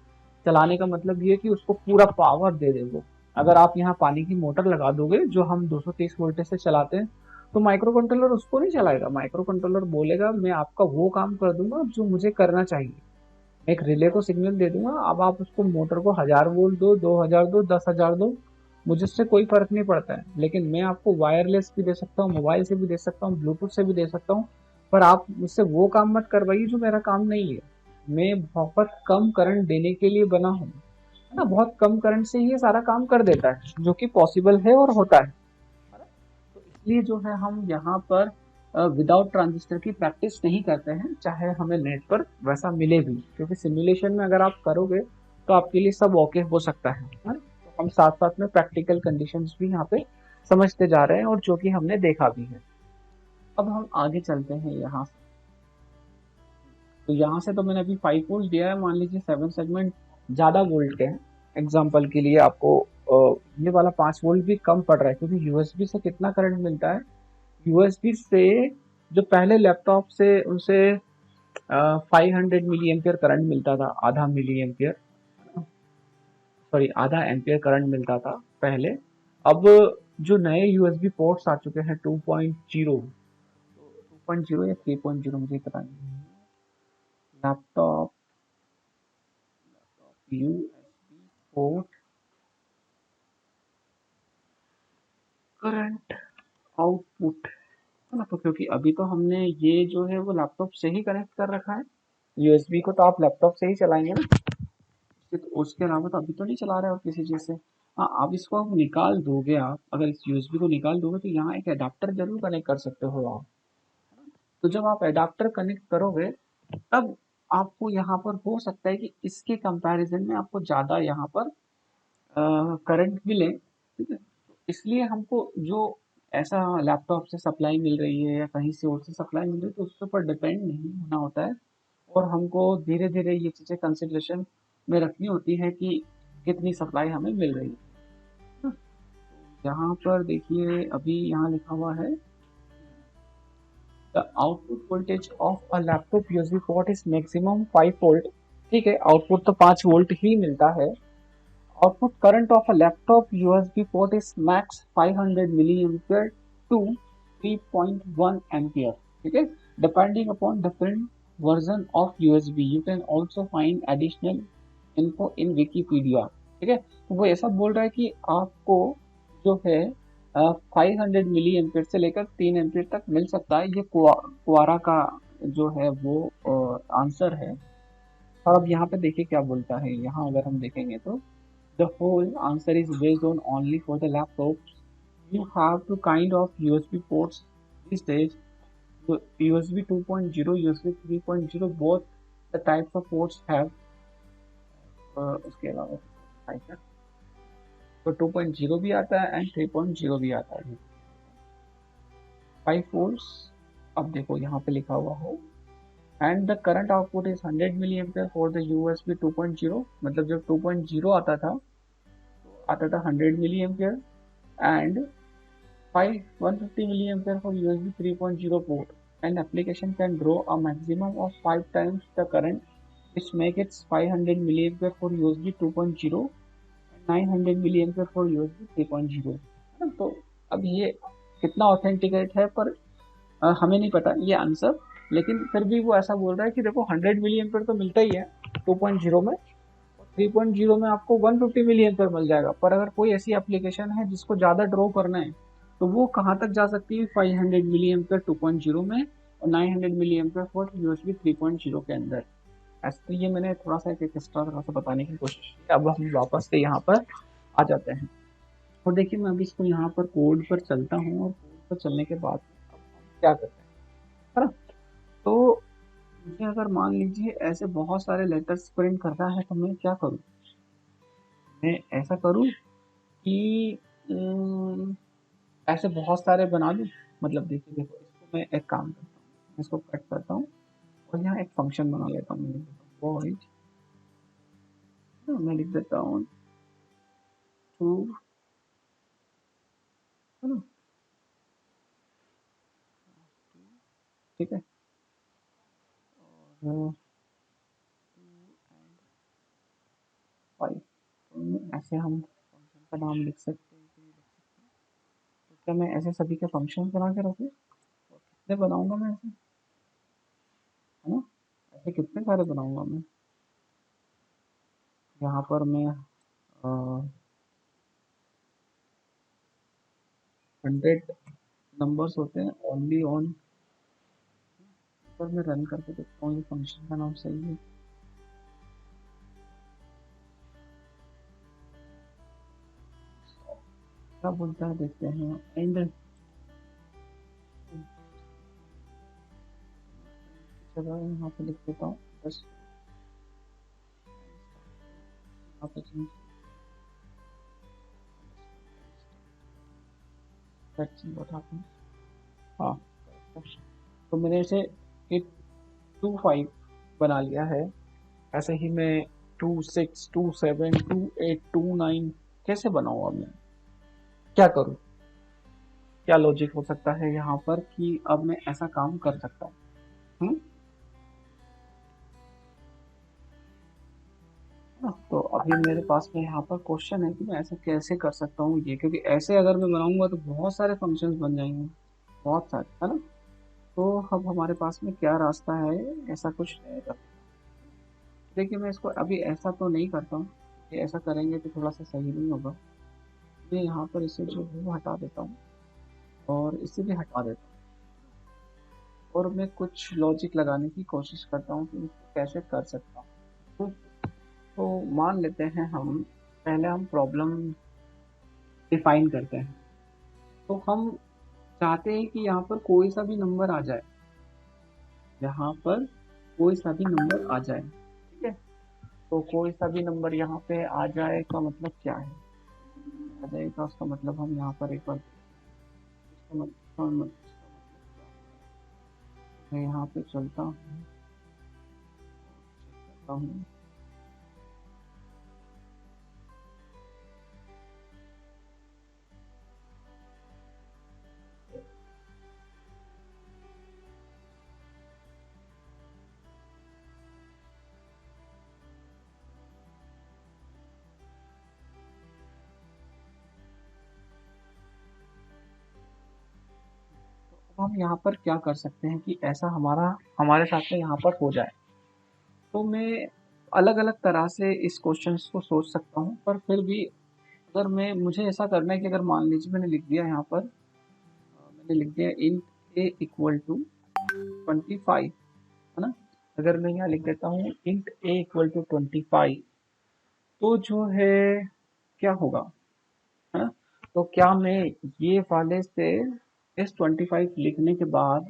चलाने का मतलब ये कि उसको पूरा पावर दे दे वो। अगर आप यहाँ पानी की मोटर लगा दोगे जो हम 230 वोल्टेज से चलाते हैं तो माइक्रो कंट्रोलर उसको नहीं चलाएगा। माइक्रो कंट्रोलर बोलेगा मैं आपका वो काम कर दूंगा जो मुझे करना चाहिए, एक रिले को सिग्नल दे दूंगा, अब आप उसको मोटर को 1000 वोल्ट दो, 2000 दो, 10,000 दो, मुझे उससे कोई फर्क नहीं पड़ता है। लेकिन मैं आपको वायरलेस भी दे सकता हूँ, मोबाइल से भी दे सकता हूँ, ब्लूटूथ से भी दे सकता हूँ, पर आप मुझसे वो काम मत करवाइए जो मेरा काम नहीं है। मैं बहुत कम करंट देने के लिए बना हूँ, ना, बहुत कम करंट से ये सारा काम कर देता है, जो कि पॉसिबल है और होता है ना? तो इसलिए जो है हम यहाँ पर विदाउट ट्रांजिस्टर की प्रैक्टिस नहीं करते हैं, चाहे हमें नेट पर वैसा मिले भी, क्योंकि सिमुलेशन में अगर आप करोगे तो आपके लिए सब ओके हो सकता है ना? तो हम साथ साथ में प्रैक्टिकल कंडीशंस भी यहाँ पे समझते जा रहे हैं, और जो कि हमने देखा भी है। अब हम आगे चलते हैं यहाँ से। तो यहाँ से तो मैंने अभी 5 वोल्ट दिया है, मान लीजिए 7 सेगमेंट ज़्यादा वोल्ट के हैं। एग्जाम्पल के लिए आपको ये वाला 5 वोल्ट भी कम पड़ रहा है, क्योंकि यूएसबी से कितना करंट मिलता है, यूएसबी से जो पहले लैपटॉप से उनसे 500 मिली एम्पियर करंट मिलता था, आधा मिली एम्पियर, सॉरी आधा एम्पियर करंट मिलता था पहले। अब जो नए यूएसबी पोर्ट्स आ चुके हैं 2.0, 2.0 या 3.0 मुझे पता नहीं, laptop USB port current output है ना। तो क्योंकि अभी तो हमने ये जो है वो लैपटॉप से ही कनेक्ट कर रखा है, यूएसबी को तो आप लैपटॉप से ही चलाएंगे ना, तो उसके अलावा तो अभी तो नहीं चला रहे हो किसी चीज़ से। हाँ, अब इसको आप निकाल दोगे, आप अगर इस यूएसबी को निकाल दोगे तो यहाँ एक एडाप्टर जरूर कनेक्ट कर सकते हो आप। तो जब आप एडाप्टर कनेक्ट करोगे तब आपको यहाँ पर हो सकता है कि इसके कंपैरिजन में आपको ज़्यादा यहाँ पर करंट मिले, ठीक है। तो इसलिए हमको जो ऐसा लैपटॉप से सप्लाई मिल रही है या कहीं से और से सप्लाई मिल रही है, तो उसके ऊपर डिपेंड नहीं होना होता है, और हमको धीरे धीरे ये चीज़ें कंसिडरेशन में रखनी होती है कि कितनी सप्लाई हमें मिल रही है। यहाँ पर देखिए अभी यहाँ लिखा हुआ है the output voltage of a laptop USB port is maximum 5 volt. ठीक है, आउटपुट तो 5 वोल्ट ही मिलता है। Output current of a laptop USB port is max 500 milliampere to 3.1 ampere. ठीक है, depending upon different version of USB you can also find additional info in Wikipedia. ठीक है, तो वो ऐसा बोल रहा है कि आपको जो है 500 मिली एम्पियर से लेकर 3 एम्पियर तक मिल सकता है। ये क्वारा का जो है वो आंसर है। और अब यहाँ पे देखिए क्या बोलता है, यहाँ अगर हम देखेंगे तो the whole answer is based on only for the laptops. You have to kind of USB ports these days. USB 2.0, USB 3.0, both the types of ports have उसके अलावा है, तो 2.0 भी आता है एंड 3.0 भी आता है। 5 volts, अब देखो यहाँ पे लिखा हुआ हो and the current output is 100 milliampere for the USB 2.0। मतलब जब 2.0 आता था तो आता था 100 milliampere and 150 milliampere for USB 3.0 port. An application can draw a maximum of 5 times the current, which makes it 500 milliampere for USB 2.0 and 900 milliampere for USB 3.0। तो अब ये कितना ऑथेंटिकेट है पर हमें नहीं पता ये आंसर, लेकिन फिर भी वो ऐसा बोल रहा है कि देखो 100 मिली एम्पियर तो मिलता ही है 2.0 में, 3.0 में आपको 150 मिली एम्पियर मिल जाएगा। पर अगर कोई ऐसी एप्लीकेशन है जिसको ज़्यादा ड्रॉ करना है तो वो कहाँ तक जा सकती है, 500 मिली एम्पियर 2.0 में और 900 मिली एम्पियर फॉर यूएसबी 3.0 के अंदर। ऐसे तो ये मैंने थोड़ा सा एक एक्स्ट्रा थोड़ा सा बताने की कोशिश की। अब हम वापस से यहाँ पर आ जाते हैं और देखिए मैं अभी इसको यहाँ पर कोड पर चलता हूँ, और कोड पर चलने के बाद अब हम क्या करते हैं, है ना। तो मुझे अगर मान लीजिए ऐसे बहुत सारे लेटर्स प्रिंट करना है तो मैं क्या करूँ, मैं ऐसा करूँ कि ऐसे बहुत सारे बना लूँ। मतलब देखिए देखो इसको मैं एक काम करता हूँ, इसको कट करता हूँ और यहाँ एक फंक्शन बना लेता हूँ। वॉइड, मैं लिख देता हूँ टू, है ना, ठीक है। और 5 ऐसे हम फंक्शन का नाम लिख सकते हैं कि नहीं लिख सकते। तो क्या मैं ऐसे सभी के फंक्शन बना के रखूँ, और कितने बनाऊंगा मैं ऐसे, है ना, ऐसे कितने सारे बनाऊंगा मैं। यहाँ पर मैं 100 नंबर्स होते हैं ओनली ऑन, पर मैं रन करके देखता हूँ ये फंक्शन का नाम सही है। क्या बोलता है देखते हैं। एंड जगह यहाँ पे लिख देता हूँ बस, यहाँ पे change let's see what happens। हाँ, तो मैंने इसे 825 बना लिया है। ऐसे ही मैं 26 27 28 29 कैसे बनाऊँ? अब मैं क्या करूँ? क्या लॉजिक हो सकता है यहाँ पर कि अब मैं ऐसा काम कर सकता हूँ? तो अभी मेरे पास में यहाँ पर क्वेश्चन है कि मैं ऐसा कैसे कर सकता हूँ ये, क्योंकि ऐसे अगर मैं बनाऊंगा तो बहुत सारे फंक्शंस बन जाएंगे, बहुत सारे, है ना। तो अब हमारे पास में क्या रास्ता है ऐसा कुछ रहेगा? देखिए मैं इसको अभी ऐसा तो नहीं करता हूँ, ये ऐसा करेंगे तो थोड़ा सा सही नहीं होगा। मैं यहाँ पर इसे जो है वो हटा देता हूँ और इसे भी हटा देता हूँ, और मैं कुछ लॉजिक लगाने की कोशिश करता हूँ कि इसको कैसे कर सकता हूँ। तो मान लेते हैं हम, पहले हम प्रॉब्लम डिफाइन करते हैं। तो हम चाहते हैं कि यहाँ पर कोई सा भी नंबर आ जाए, यहाँ पर कोई सा भी नंबर आ जाए, ठीक है। तो कोई सा भी नंबर यहाँ पे आ जाए का मतलब क्या है? आ जाएगा उसका मतलब हम यहाँ पर एक बार इसका मतलब मैं यहाँ पे चलता हूँ, चलता हूँ। तो हम यहाँ पर क्या कर सकते हैं कि ऐसा हमारे साथ में यहाँ पर हो जाए। तो मैं अलग अलग तरह से इस क्वेश्चन को सोच सकता हूँ, पर फिर भी अगर मैं मुझे ऐसा करना है कि अगर मान लीजिए मैंने लिख दिया यहाँ पर, मैंने लिख दिया इंट ए इक्वल टू 25, है ना। अगर मैं यहाँ लिख देता हूँ इंट ए इक्वल टू 25, तो जो है क्या होगा, है ना। तो क्या मैं ये वाले से इस 25 लिखने के बाद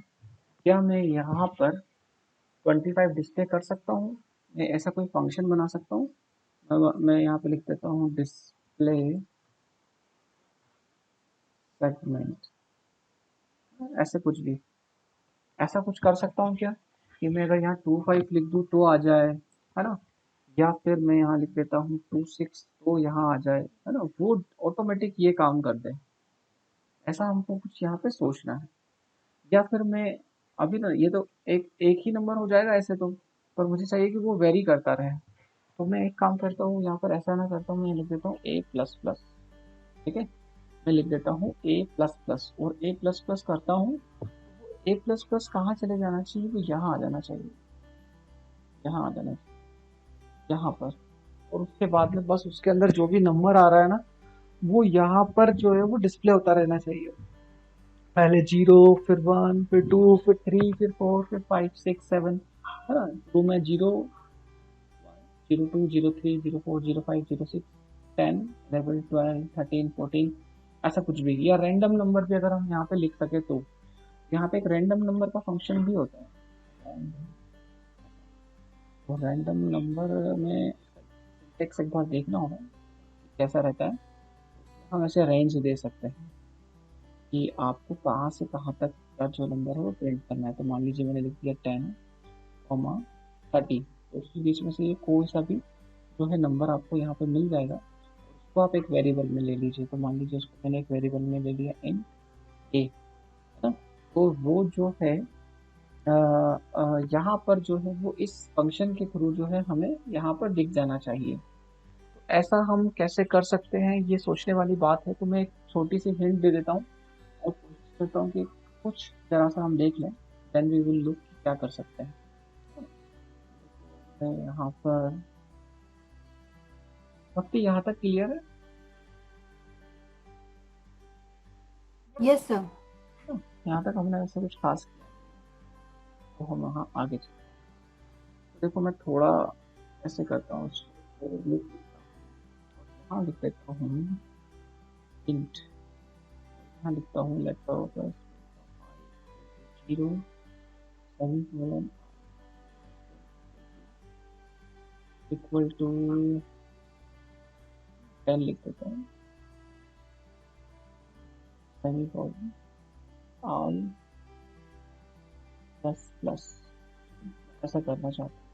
क्या मैं यहाँ पर 25 डिस्प्ले कर सकता हूँ? मैं ऐसा कोई फंक्शन बना सकता हूँ? मैं यहाँ पे लिख देता हूँ डिस्प्ले सेगमेंट, ऐसे कुछ भी, ऐसा कुछ कर सकता हूँ क्या कि मैं अगर यहाँ 25 लिख दूँ तो आ जाए, है ना। या फिर मैं यहाँ लिख देता हूँ 26 तो यहाँ आ जाए, है ना, वो ऑटोमेटिक ये काम कर दे। ऐसा हमको कुछ यहाँ पे सोचना है। या फिर मैं अभी ना, ये तो एक एक ही नंबर हो जाएगा ऐसे तो, पर मुझे चाहिए कि वो वेरी करता रहे। तो मैं एक काम करता हूँ, यहाँ पर ऐसा ना करता हूँ, मैं लिख देता हूँ ए प्लस प्लस, ठीक है। मैं लिख देता हूँ ए प्लस प्लस और ए प्लस प्लस करता हूँ। ए प्लस प्लस कहाँ चले जाना चाहिए? वो यहाँ आ जाना चाहिए, यहाँ आ जाना चाहिए, यहाँ पर। और उसके बाद में बस उसके अंदर जो भी नंबर आ रहा है ना, वो यहाँ पर जो है वो डिस्प्ले होता रहना चाहिए। पहले 0, फिर 1, फिर 2, फिर 3, फिर 4, फिर 5, 6, 7, है ना। तो मैं 0, 02, 03, 04, 05, 06, 10, 11, 12, 13, 14, ऐसा कुछ भी, या रैंडम नंबर भी अगर हम यहाँ पे लिख सके तो। यहाँ पे एक रैंडम नंबर का फंक्शन भी होता है। तो रैंडम नंबर में सिंटेक्स एक बार देखना होगा कैसा रहता है। हम ऐसे रेंज दे सकते हैं कि आपको कहाँ से कहाँ तक का जो नंबर है वो प्रिंट करना है। तो मान लीजिए मैंने लिख दिया 10, 30, तो उसके बीच में से ये कोई सा भी जो है नंबर आपको यहाँ पे मिल जाएगा। उसको आप एक वेरिएबल में ले लीजिए। तो मान लीजिए उसको मैंने एक वेरिएबल में ले लिया इन ए, है ना। तो वो जो है यहाँ पर जो है वो इस फंक्शन के थ्रू जो है हमें यहाँ पर दिख जाना चाहिए। तो ऐसा हम कैसे कर सकते हैं, ये सोचने वाली बात है। तो मैं एक छोटी सी हिंट दे देता हूँ और कोशिश करता हूँ कि कुछ जरा सा हम देख लें, देन वी विल लुक क्या कर सकते हैं। मैं यहाँ पर भक्ति यहाँ तक क्लियर है? Yes sir. यहाँ तक हमने ऐसे कुछ खास किया, तो हम वहाँ आगे चलते हैं। देखो मैं थोड़ा ऐसे करता हूँ, हाँ लिख देता हूँ इंट यहाँ लिखता हूँ letter plus zero seven colon equal to 10 लिख देता हूँ, semicolon all plus plus, ऐसा करना चाहता हूँ।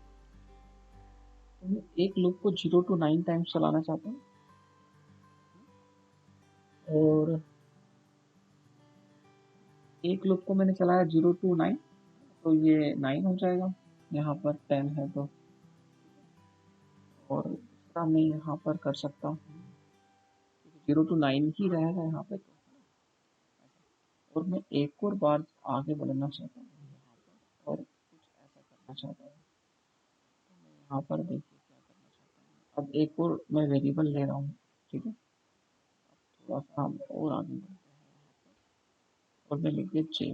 तो मैं एक लूप को 0 to 9 टाइम्स चलाना चाहता हूँ, और एक लूप को मैंने चलाया 0 to 9, तो ये 9 हो जाएगा, यहाँ पर 10 है तो, और दूसरा मैं यहाँ पर कर सकता हूँ 0 to 9 ही रहेगा यहाँ पे, तो और मैं एक और बार आगे बढ़ना चाहता हूँ यहाँ पर, और कुछ ऐसा करना चाहता हूँ। तो मैं यहाँ पर देखिए क्या करना चाहता हूँ, अब एक और मैं वेरिएबल ले रहा हूँ, ठीक है। अब थोड़ा सा हम और आगे बढ़ते हैं यहाँ पर, और मैं लिख दिया जे,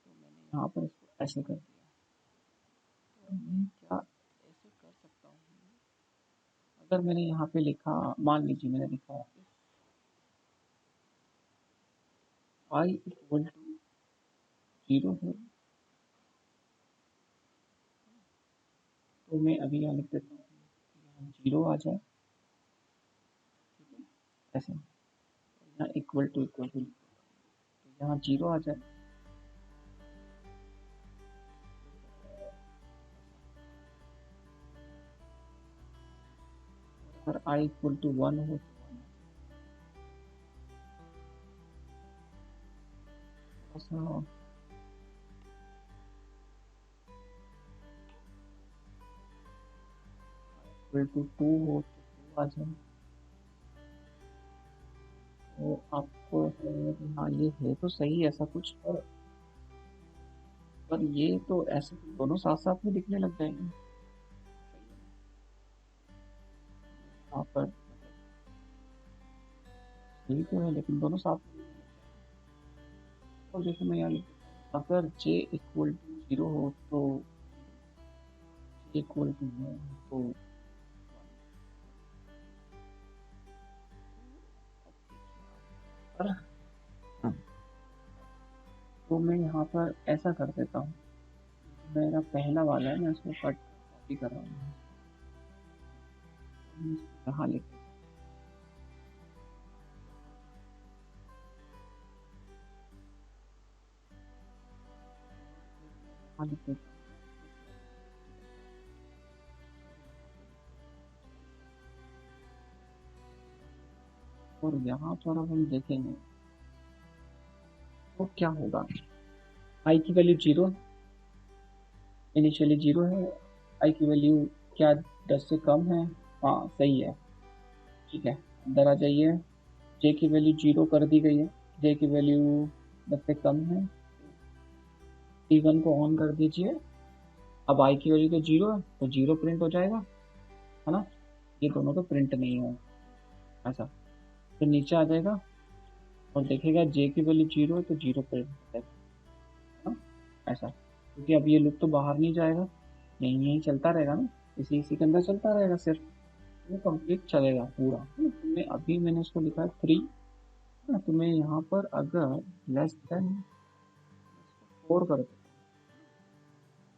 तो मैंने यहाँ पर इसको ऐसे कर दिया। तो मैं क्या ऐसे कर सकता हूँ, अगर मैंने यहाँ पे लिखा, मान लीजिए मैंने लिखा i इक्वल टू 0 है, तो मैं अभी यहाँ लिख देता हूँ, यहाँ 0 आ जाए, ठीक है, ऐसे यहाँ इक्वल टू लिख देता हूँ, तो यहाँ 0 आ जाए, अगर i इक्वल टू 1 हो तो थोड़ा इक्वल टू 2 हो तो 2 आ जाए, तो आपको हाँ ये है तो सही ऐसा कुछ, पर ये तो ऐसे दोनों साथ साथ में दिखने लग जाएंगे, यहाँ पर यही तो है, लेकिन दोनों साथ में दिखने लग जाएंगे। और जैसे मैं यहाँ लिख, अगर j इक्वल टू 0 हो तो j इक्वल टू 1 हो तो, पर हाँ, तो मैं यहाँ पर ऐसा कर देता हूँ, मेरा पहला वाला है, मैं इसको कट कॉपी कर रहा हूँ, यहाँ लिख, यहाँ लिख देता हूँ, और यहाँ पर अब हम देखेंगे तो क्या होगा। i की वैल्यू 0, इनिशियली 0 है, i की वैल्यू क्या 10 से कम है, हाँ सही है, ठीक है, अंदर आ जाइए, j की वैल्यू 0 कर दी गई है, j की वैल्यू 10 से कम है, t1 को ऑन कर दीजिए, अब i की वैल्यू तो 0 है तो 0 प्रिंट हो जाएगा, है ना, ये दोनों तो प्रिंट नहीं हो, ऐसा, फिर नीचे आ जाएगा और देखेगा j की वैल्यू 0 है तो 0 प्रिंट हो जाएगा, है ना, ऐसा, क्योंकि अब ये लूप तो बाहर नहीं जाएगा, यहीं यहीं चलता रहेगा ना, इसी के अंदर चलता रहेगा, सिर्फ वो कंप्लीट चलेगा पूरा, है ना? तो मैं अभी मैंने उसको लिखा है 3, तो मैं यहाँ पर अगर लेस देन 4 कर देता हूँ,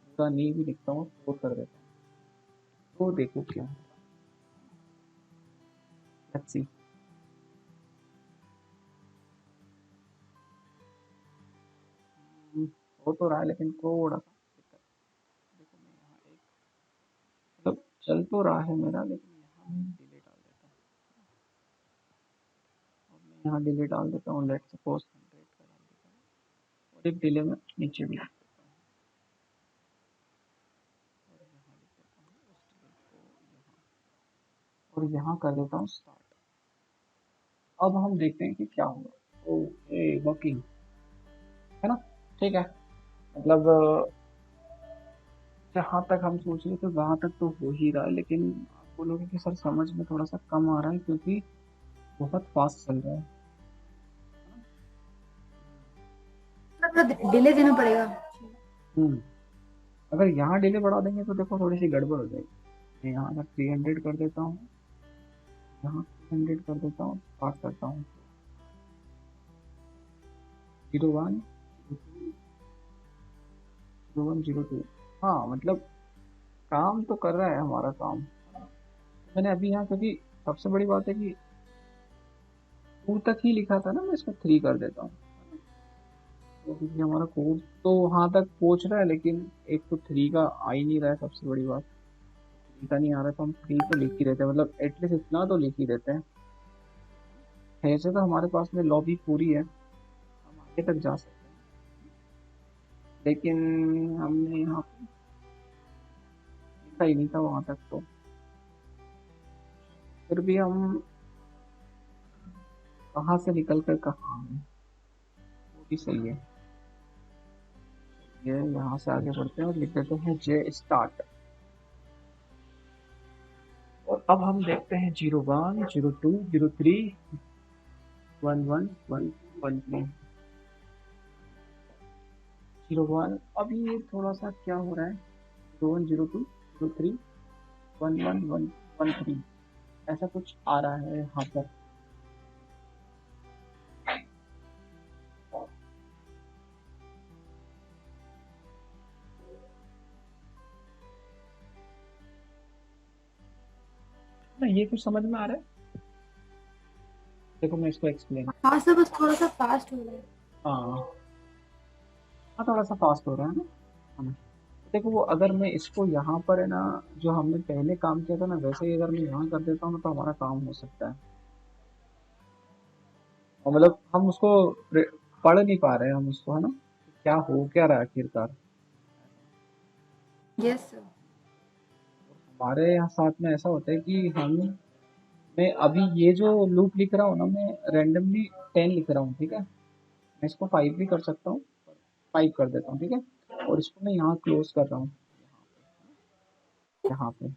पूरा नहीं भी लिखता हूँ, 4 कर देता हूँ, तो देखो क्या, लेट्स सी, हो तो रहा है लेकिन थोड़ा सा दिक्कत, देखो मैं यहाँ एक, मतलब चल तो रहा है मेरा, लेकिन यहाँ मैं डिले डाल देता हूँ, और मैं यहाँ डिले डाल देता हूँ, लेट सपोज 100 का डाल देता हूँ, और एक डिले में नीचे भी लिख देता हूँ, और यहाँ लिख देता हूँ उस डिले को यहाँ, और यहाँ कर देता हूँ स्टार्ट। अब हम देखते हैं कि क्या होगा, ओके वर्किंग, है ना, ठीक है, मतलब जहाँ तक हम सोच रहे थे वहां तक तो हो ही रहा है, लेकिन आप बोलोगे कि सर समझ में थोड़ा सा कम आ रहा है क्योंकि बहुत फास्ट चल रहा है, मतलब डिले देना पड़ेगा। हम्म, अगर यहाँ डिले बढ़ा देंगे तो देखो थोड़ी सी गड़बड़ हो जाएगी, मैं यहाँ अगर 300 कर देता हूँ, यहाँ 300 कर देता हूँ, स्टार्ट करता हूँ, 01 0102। हाँ मतलब काम तो कर रहा है हमारा काम। मैंने अभी यहाँ, क्योंकि सबसे बड़ी बात है कि 2 तक ही लिखा था ना, मैं इसको 3 कर देता हूँ। तो क्योंकि हमारा कोड तो वहाँ तक पहुँच रहा है, लेकिन एक तो 3 का आ ही नहीं रहा है। सबसे बड़ी बात 3 का नहीं आ रहा, तो हम 3 तो लिख ही देते हैं, मतलब एटलीस्ट इतना तो लिख ही देते हैं। ऐसे तो हमारे पास में लॉबी पूरी है, हम आगे तक जा सकते हैं, लेकिन हमने यहाँ पे लिखा ही नहीं था वहाँ तक। तो फिर भी हम कहाँ से निकल कर कहाँ आए, वो भी सही है। ये यहाँ से आगे बढ़ते हैं और लिख देते हैं जे स्टार्ट। और अब हम देखते हैं 01 02 03 11 12 13 01। अभी ये थोड़ा सा क्या हो रहा है, 01 02 03 11 13 ऐसा कुछ आ रहा है यहाँ पर। ना ये कुछ समझ में आ रहा है? देखो मैं इसको एक्सप्लेन। हाँ सर, बस थोड़ा सा फास्ट हो रहा है। हाँ हाँ, थोड़ा सा फास्ट हो रहा है ना। हाँ। देखो वो अगर मैं इसको यहाँ पर है ना, जो हमने पहले काम किया था ना, वैसे ही अगर मैं यहाँ कर देता हूँ तो हमारा काम हो सकता है। और मतलब हम उसको पढ़ नहीं पा रहे हैं हम उसको, है ना, क्या हो क्या रहा है आखिरकार। Yes sir. हमारे यहाँ साथ में ऐसा होता है कि हम, मैं अभी ये जो लूप लिख रहा हूँ ना, मैं रैंडमली 10 लिख रहा हूँ, ठीक है। मैं इसको 5 भी कर सकता हूँ, 5 कर देता हूँ, ठीक है। और इसको मैं यहाँ क्लोज कर रहा हूँ, यहाँ पे।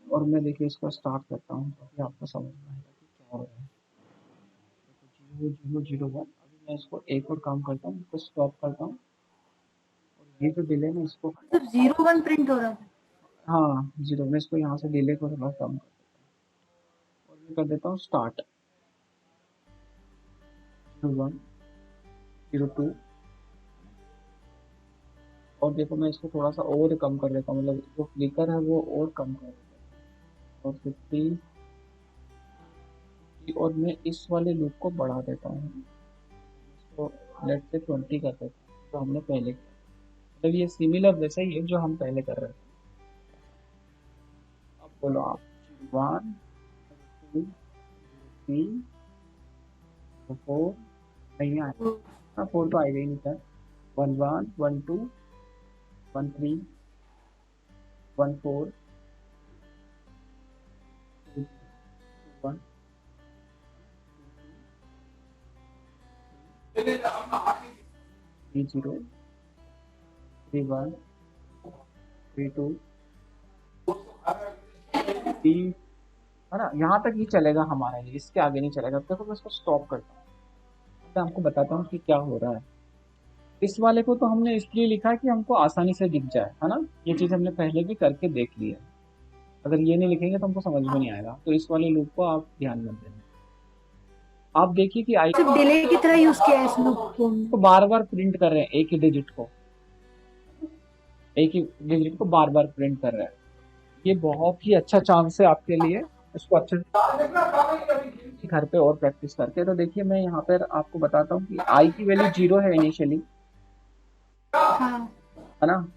और मैं देखिए इसको स्टार्ट करता हूँ, ताकि आपको समझ में आएगा कि क्या हो रहा है। देखो 0001। अभी मैं इसको एक और काम करता हूँ, इसको स्टॉप करता हूँ। और ये जो डिले ना इसको, सर 01 प्रिंट हो रहा था। हाँ 0, मैं इसको यहाँ से डिले को थोड़ा कम कर देता हूँ। और मैं कर देता हूँ स्टार्ट 01 02। और देखो मैं इसको थोड़ा सा और कम कर देता हूँ, मतलब जो फ्लिकर है वो और कम कर देता हूँ। और 50। और मैं इस वाले लूप को बढ़ा देता हूँ, इसको लेट से 20 कर देता हूँ, तो हमने पहले किया। मतलब ये सिमिलर वैसा ही है जो हम पहले कर रहे थे। अब बोलो आप, 1 2 3 4। नहीं आया, तो हाँ 4 तो आएगा ही नहीं सर। 11 12 13 14 21 30 31 32 30, है ना। यहाँ तक ही चलेगा हमारा, ये इसके आगे नहीं चलेगा। देखो मैं इसको स्टॉप करता हूँ, मैं आपको बताता हूँ कि क्या हो रहा है। इस वाले को तो हमने इसलिए लिखा है कि हमको आसानी से दिख जाए, है ना। ये चीज़ हमने पहले भी करके देख ली है। अगर ये नहीं लिखेंगे तो हमको समझ में नहीं आएगा, तो इस वाले लूप को आप ध्यान में देना। आप देखिए कि आई सिर्फ डिले की तरह यूज किया है इस लूप को को हमने। बार बार प्रिंट कर रहे हैं, एक ही डिजिट को, एक ही डिजिट को बार बार प्रिंट कर रहे हैं। ये बहुत ही अच्छा चांस है आपके लिए, इसको अच्छे से घर पे और प्रैक्टिस करके। तो देखिए मैं यहाँ पर आपको बताता हूँ कि आई की वैल्यू 0 है इनिशियली, हाँ है ना।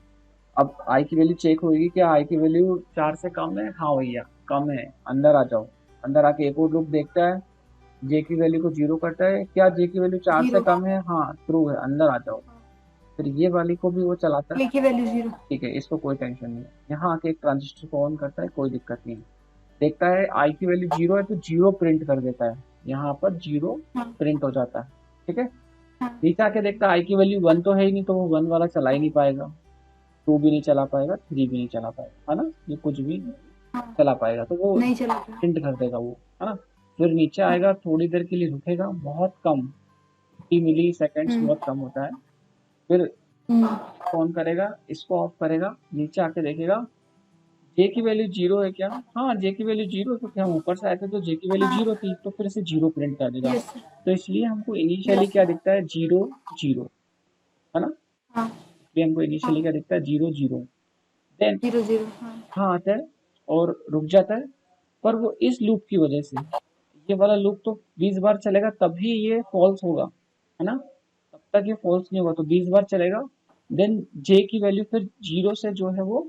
अब आई की वैल्यू चेक होगी, क्या आई की वैल्यू 4 से कम है? हाँ भैया कम है, अंदर आ जाओ। अंदर आके एक और लूप देखता है, जे की वैल्यू को 0 करता है, क्या जे की वैल्यू 4 से 0। कम है? हाँ ट्रू है, अंदर आ जाओ। फिर ये वाली को भी वो चलाता है, ए की वैल्यू 0। ठीक है, इसको कोई टेंशन नहीं है। यहाँ आके एक ट्रांजिस्टर को ऑन करता है, कोई दिक्कत नहीं है। देखता है आई की वैल्यू 0 है तो 0 प्रिंट कर देता है, यहाँ पर 0 हाँ प्रिंट हो जाता है, ठीक है। हाँ नीचे आके देखता है आई की वैल्यू 1 तो है ही नहीं, तो वो 1 वाला चला ही नहीं पाएगा, 2 भी नहीं चला पाएगा, 3 भी नहीं चला पाएगा, है ना। ये कुछ भी हाँ। चला पाएगा, तो वो नहीं चला था। प्रिंट कर देगा वो, है ना। फिर नीचे आएगा, थोड़ी देर के लिए रुकेगा, बहुत कम, 50 मिली सेकेंड्स हम्म बहुत कम होता है। फिर हम्म। ऑन करेगा, इसको ऑफ करेगा, नीचे आके देखेगा जे की वैल्यू जीरो है क्या? हाँ, जे की वैल्यू जीरो, क्योंकि हम ऊपर से आए थे तो जे की वैल्यू हाँ जीरो थी, तो फिर से जीरो प्रिंट कर देगा। यस तो इसलिए हमको इनिशियली यस क्या दिखता है, जीरो जीरो, है ना? हाँ इसलिए हमको हाँ इनिशियली क्या दिखता है, जीरो जीरो। देन 0 0 हाँ हाँ आता है और रुक जाता है, पर वो इस लूप की वजह से, ये वाला लूप तो 20 बार चलेगा तभी ये फॉल्स होगा, है ना? तब तक ये फॉल्स नहीं होगा, तो 20 बार चलेगा। देन जे की वैल्यू फिर जीरो से जो है वो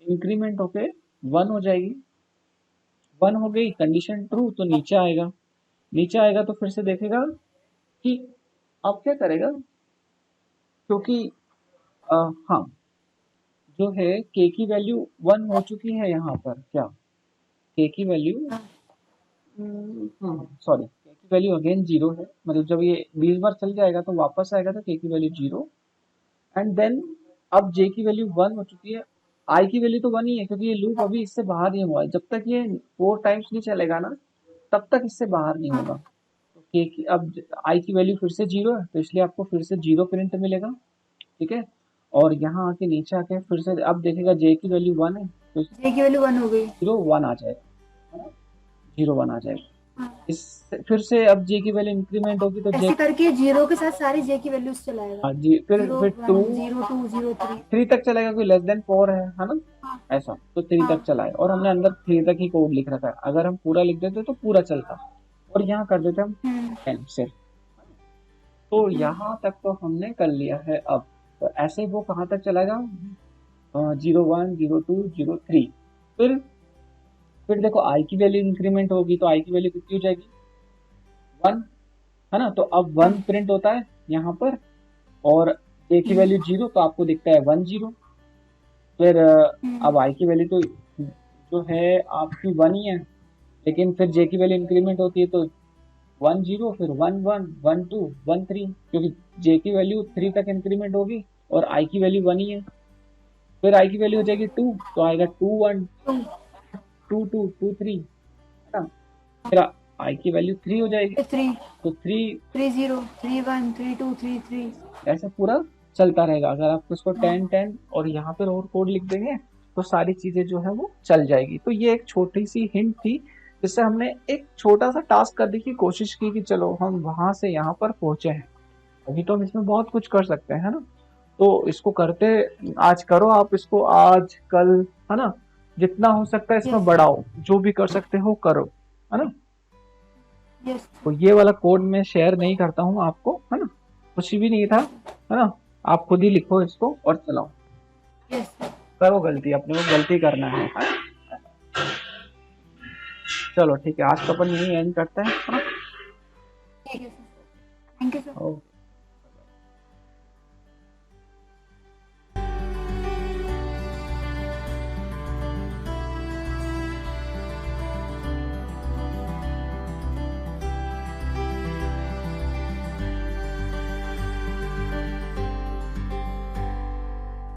इंक्रीमेंट होके 1 हो जाएगी। 1 हो गई, कंडीशन ट्रू, तो नीचे आएगा। नीचे आएगा तो फिर से देखेगा कि अब क्या करेगा, क्योंकि हाँ, जो है के की वैल्यू 1 हो चुकी है यहाँ पर, क्या के की वैल्यू, हाँ सॉरी, के की वैल्यू अगेन जीरो है, मतलब जब ये 20 बार चल जाएगा तो वापस आएगा, तो के की वैल्यू जीरो। एंड देन अब जे की वैल्यू 1 हो चुकी है, आई की वैल्यू तो 1 ही है, क्योंकि ये लूप अभी इससे बाहर नहीं हुआ है। जब तक ये 4 टाइम्स नहीं चलेगा ना, तब तक इससे बाहर नहीं हाँ होगा। तो के की अब आई की वैल्यू फिर से जीरो है, तो इसलिए आपको फिर से जीरो प्रिंट मिलेगा, ठीक है। और यहाँ आके नीचे आके फिर से अब देखेगा जे की वैल्यू 1 है, तो जे की वैल्यू 1 हो गई। जीरो 1 आ जाएगा, है ना? जीरो 1 आ जाएगा। हाँ इस फिर से अब जे की वैल्यू इंक्रीमेंट होगी तो जे, ऐसे करके 0 के साथ सारी जे की वैल्यूज चलाएगा। हाँ जी, फिर 0 1 टू 0 2 0 3। 3 तक चलेगा, कोई लेस देन 4 है ना? हाँ ऐसा तो 3 हाँ तक चला है, और हमने अंदर 3 तक ही कोड लिख रखा है। अगर हम पूरा लिख देते तो पूरा चलता, और यहाँ कर देते हम हम्म 10 सिर्फ। तो हम्म यहाँ तक तो हमने कर लिया है। अब तो ऐसे वो कहाँ तक चलाएगा, 0 1 0 2 0 3। फिर देखो आई की वैल्यू इंक्रीमेंट होगी, तो आई की वैल्यू कितनी हो जाएगी, 1, है ना? तो अब 1 प्रिंट होता है यहाँ पर, और ए की हम्म वैल्यू जीरो, तो आपको दिखता है 1 0। फिर हम्म अब आई की वैल्यू तो जो है आपकी 1 ही है, लेकिन फिर जे की वैल्यू इंक्रीमेंट होती है तो 1 0, फिर 1 1 1 2 1 3, क्योंकि जे की वैल्यू 3 तक इंक्रीमेंट होगी और आई की वैल्यू 1 ही है। फिर आई की वैल्यू हो जाएगी 2, तो आएगा 2 1 2 2 2 2 3, है ना? फिर आई की वैल्यू 3 हो जाएगी, 3 तो 3, 3 0 3 1 3 2 3 3। ऐसा पूरा चलता रहेगा। अगर आप इसको 10 10 और यहाँ पर और कोड लिख देंगे तो सारी चीजें जो है वो चल जाएगी। तो ये एक छोटी सी हिंट थी, जिससे हमने एक छोटा सा टास्क करने की कोशिश की कि चलो हम वहां से यहाँ पर पहुंचे हैं। अभी तो हम इसमें बहुत कुछ कर सकते हैं, है ना? तो इसको करते, आज करो आप इसको, आज कल, है ना? जितना हो सकता है इसमें यस बढ़ाओ, जो भी कर सकते हो करो, है ना? यस तो ये वाला कोड मैं शेयर नहीं करता हूँ आपको, है ना? कुछ भी नहीं था, है ना? आप खुद ही लिखो इसको और चलाओ। यस करो गलती, अपने को गलती करना है ना? चलो ठीक है, आज तो अपन यही एंड करते हैं, है ना?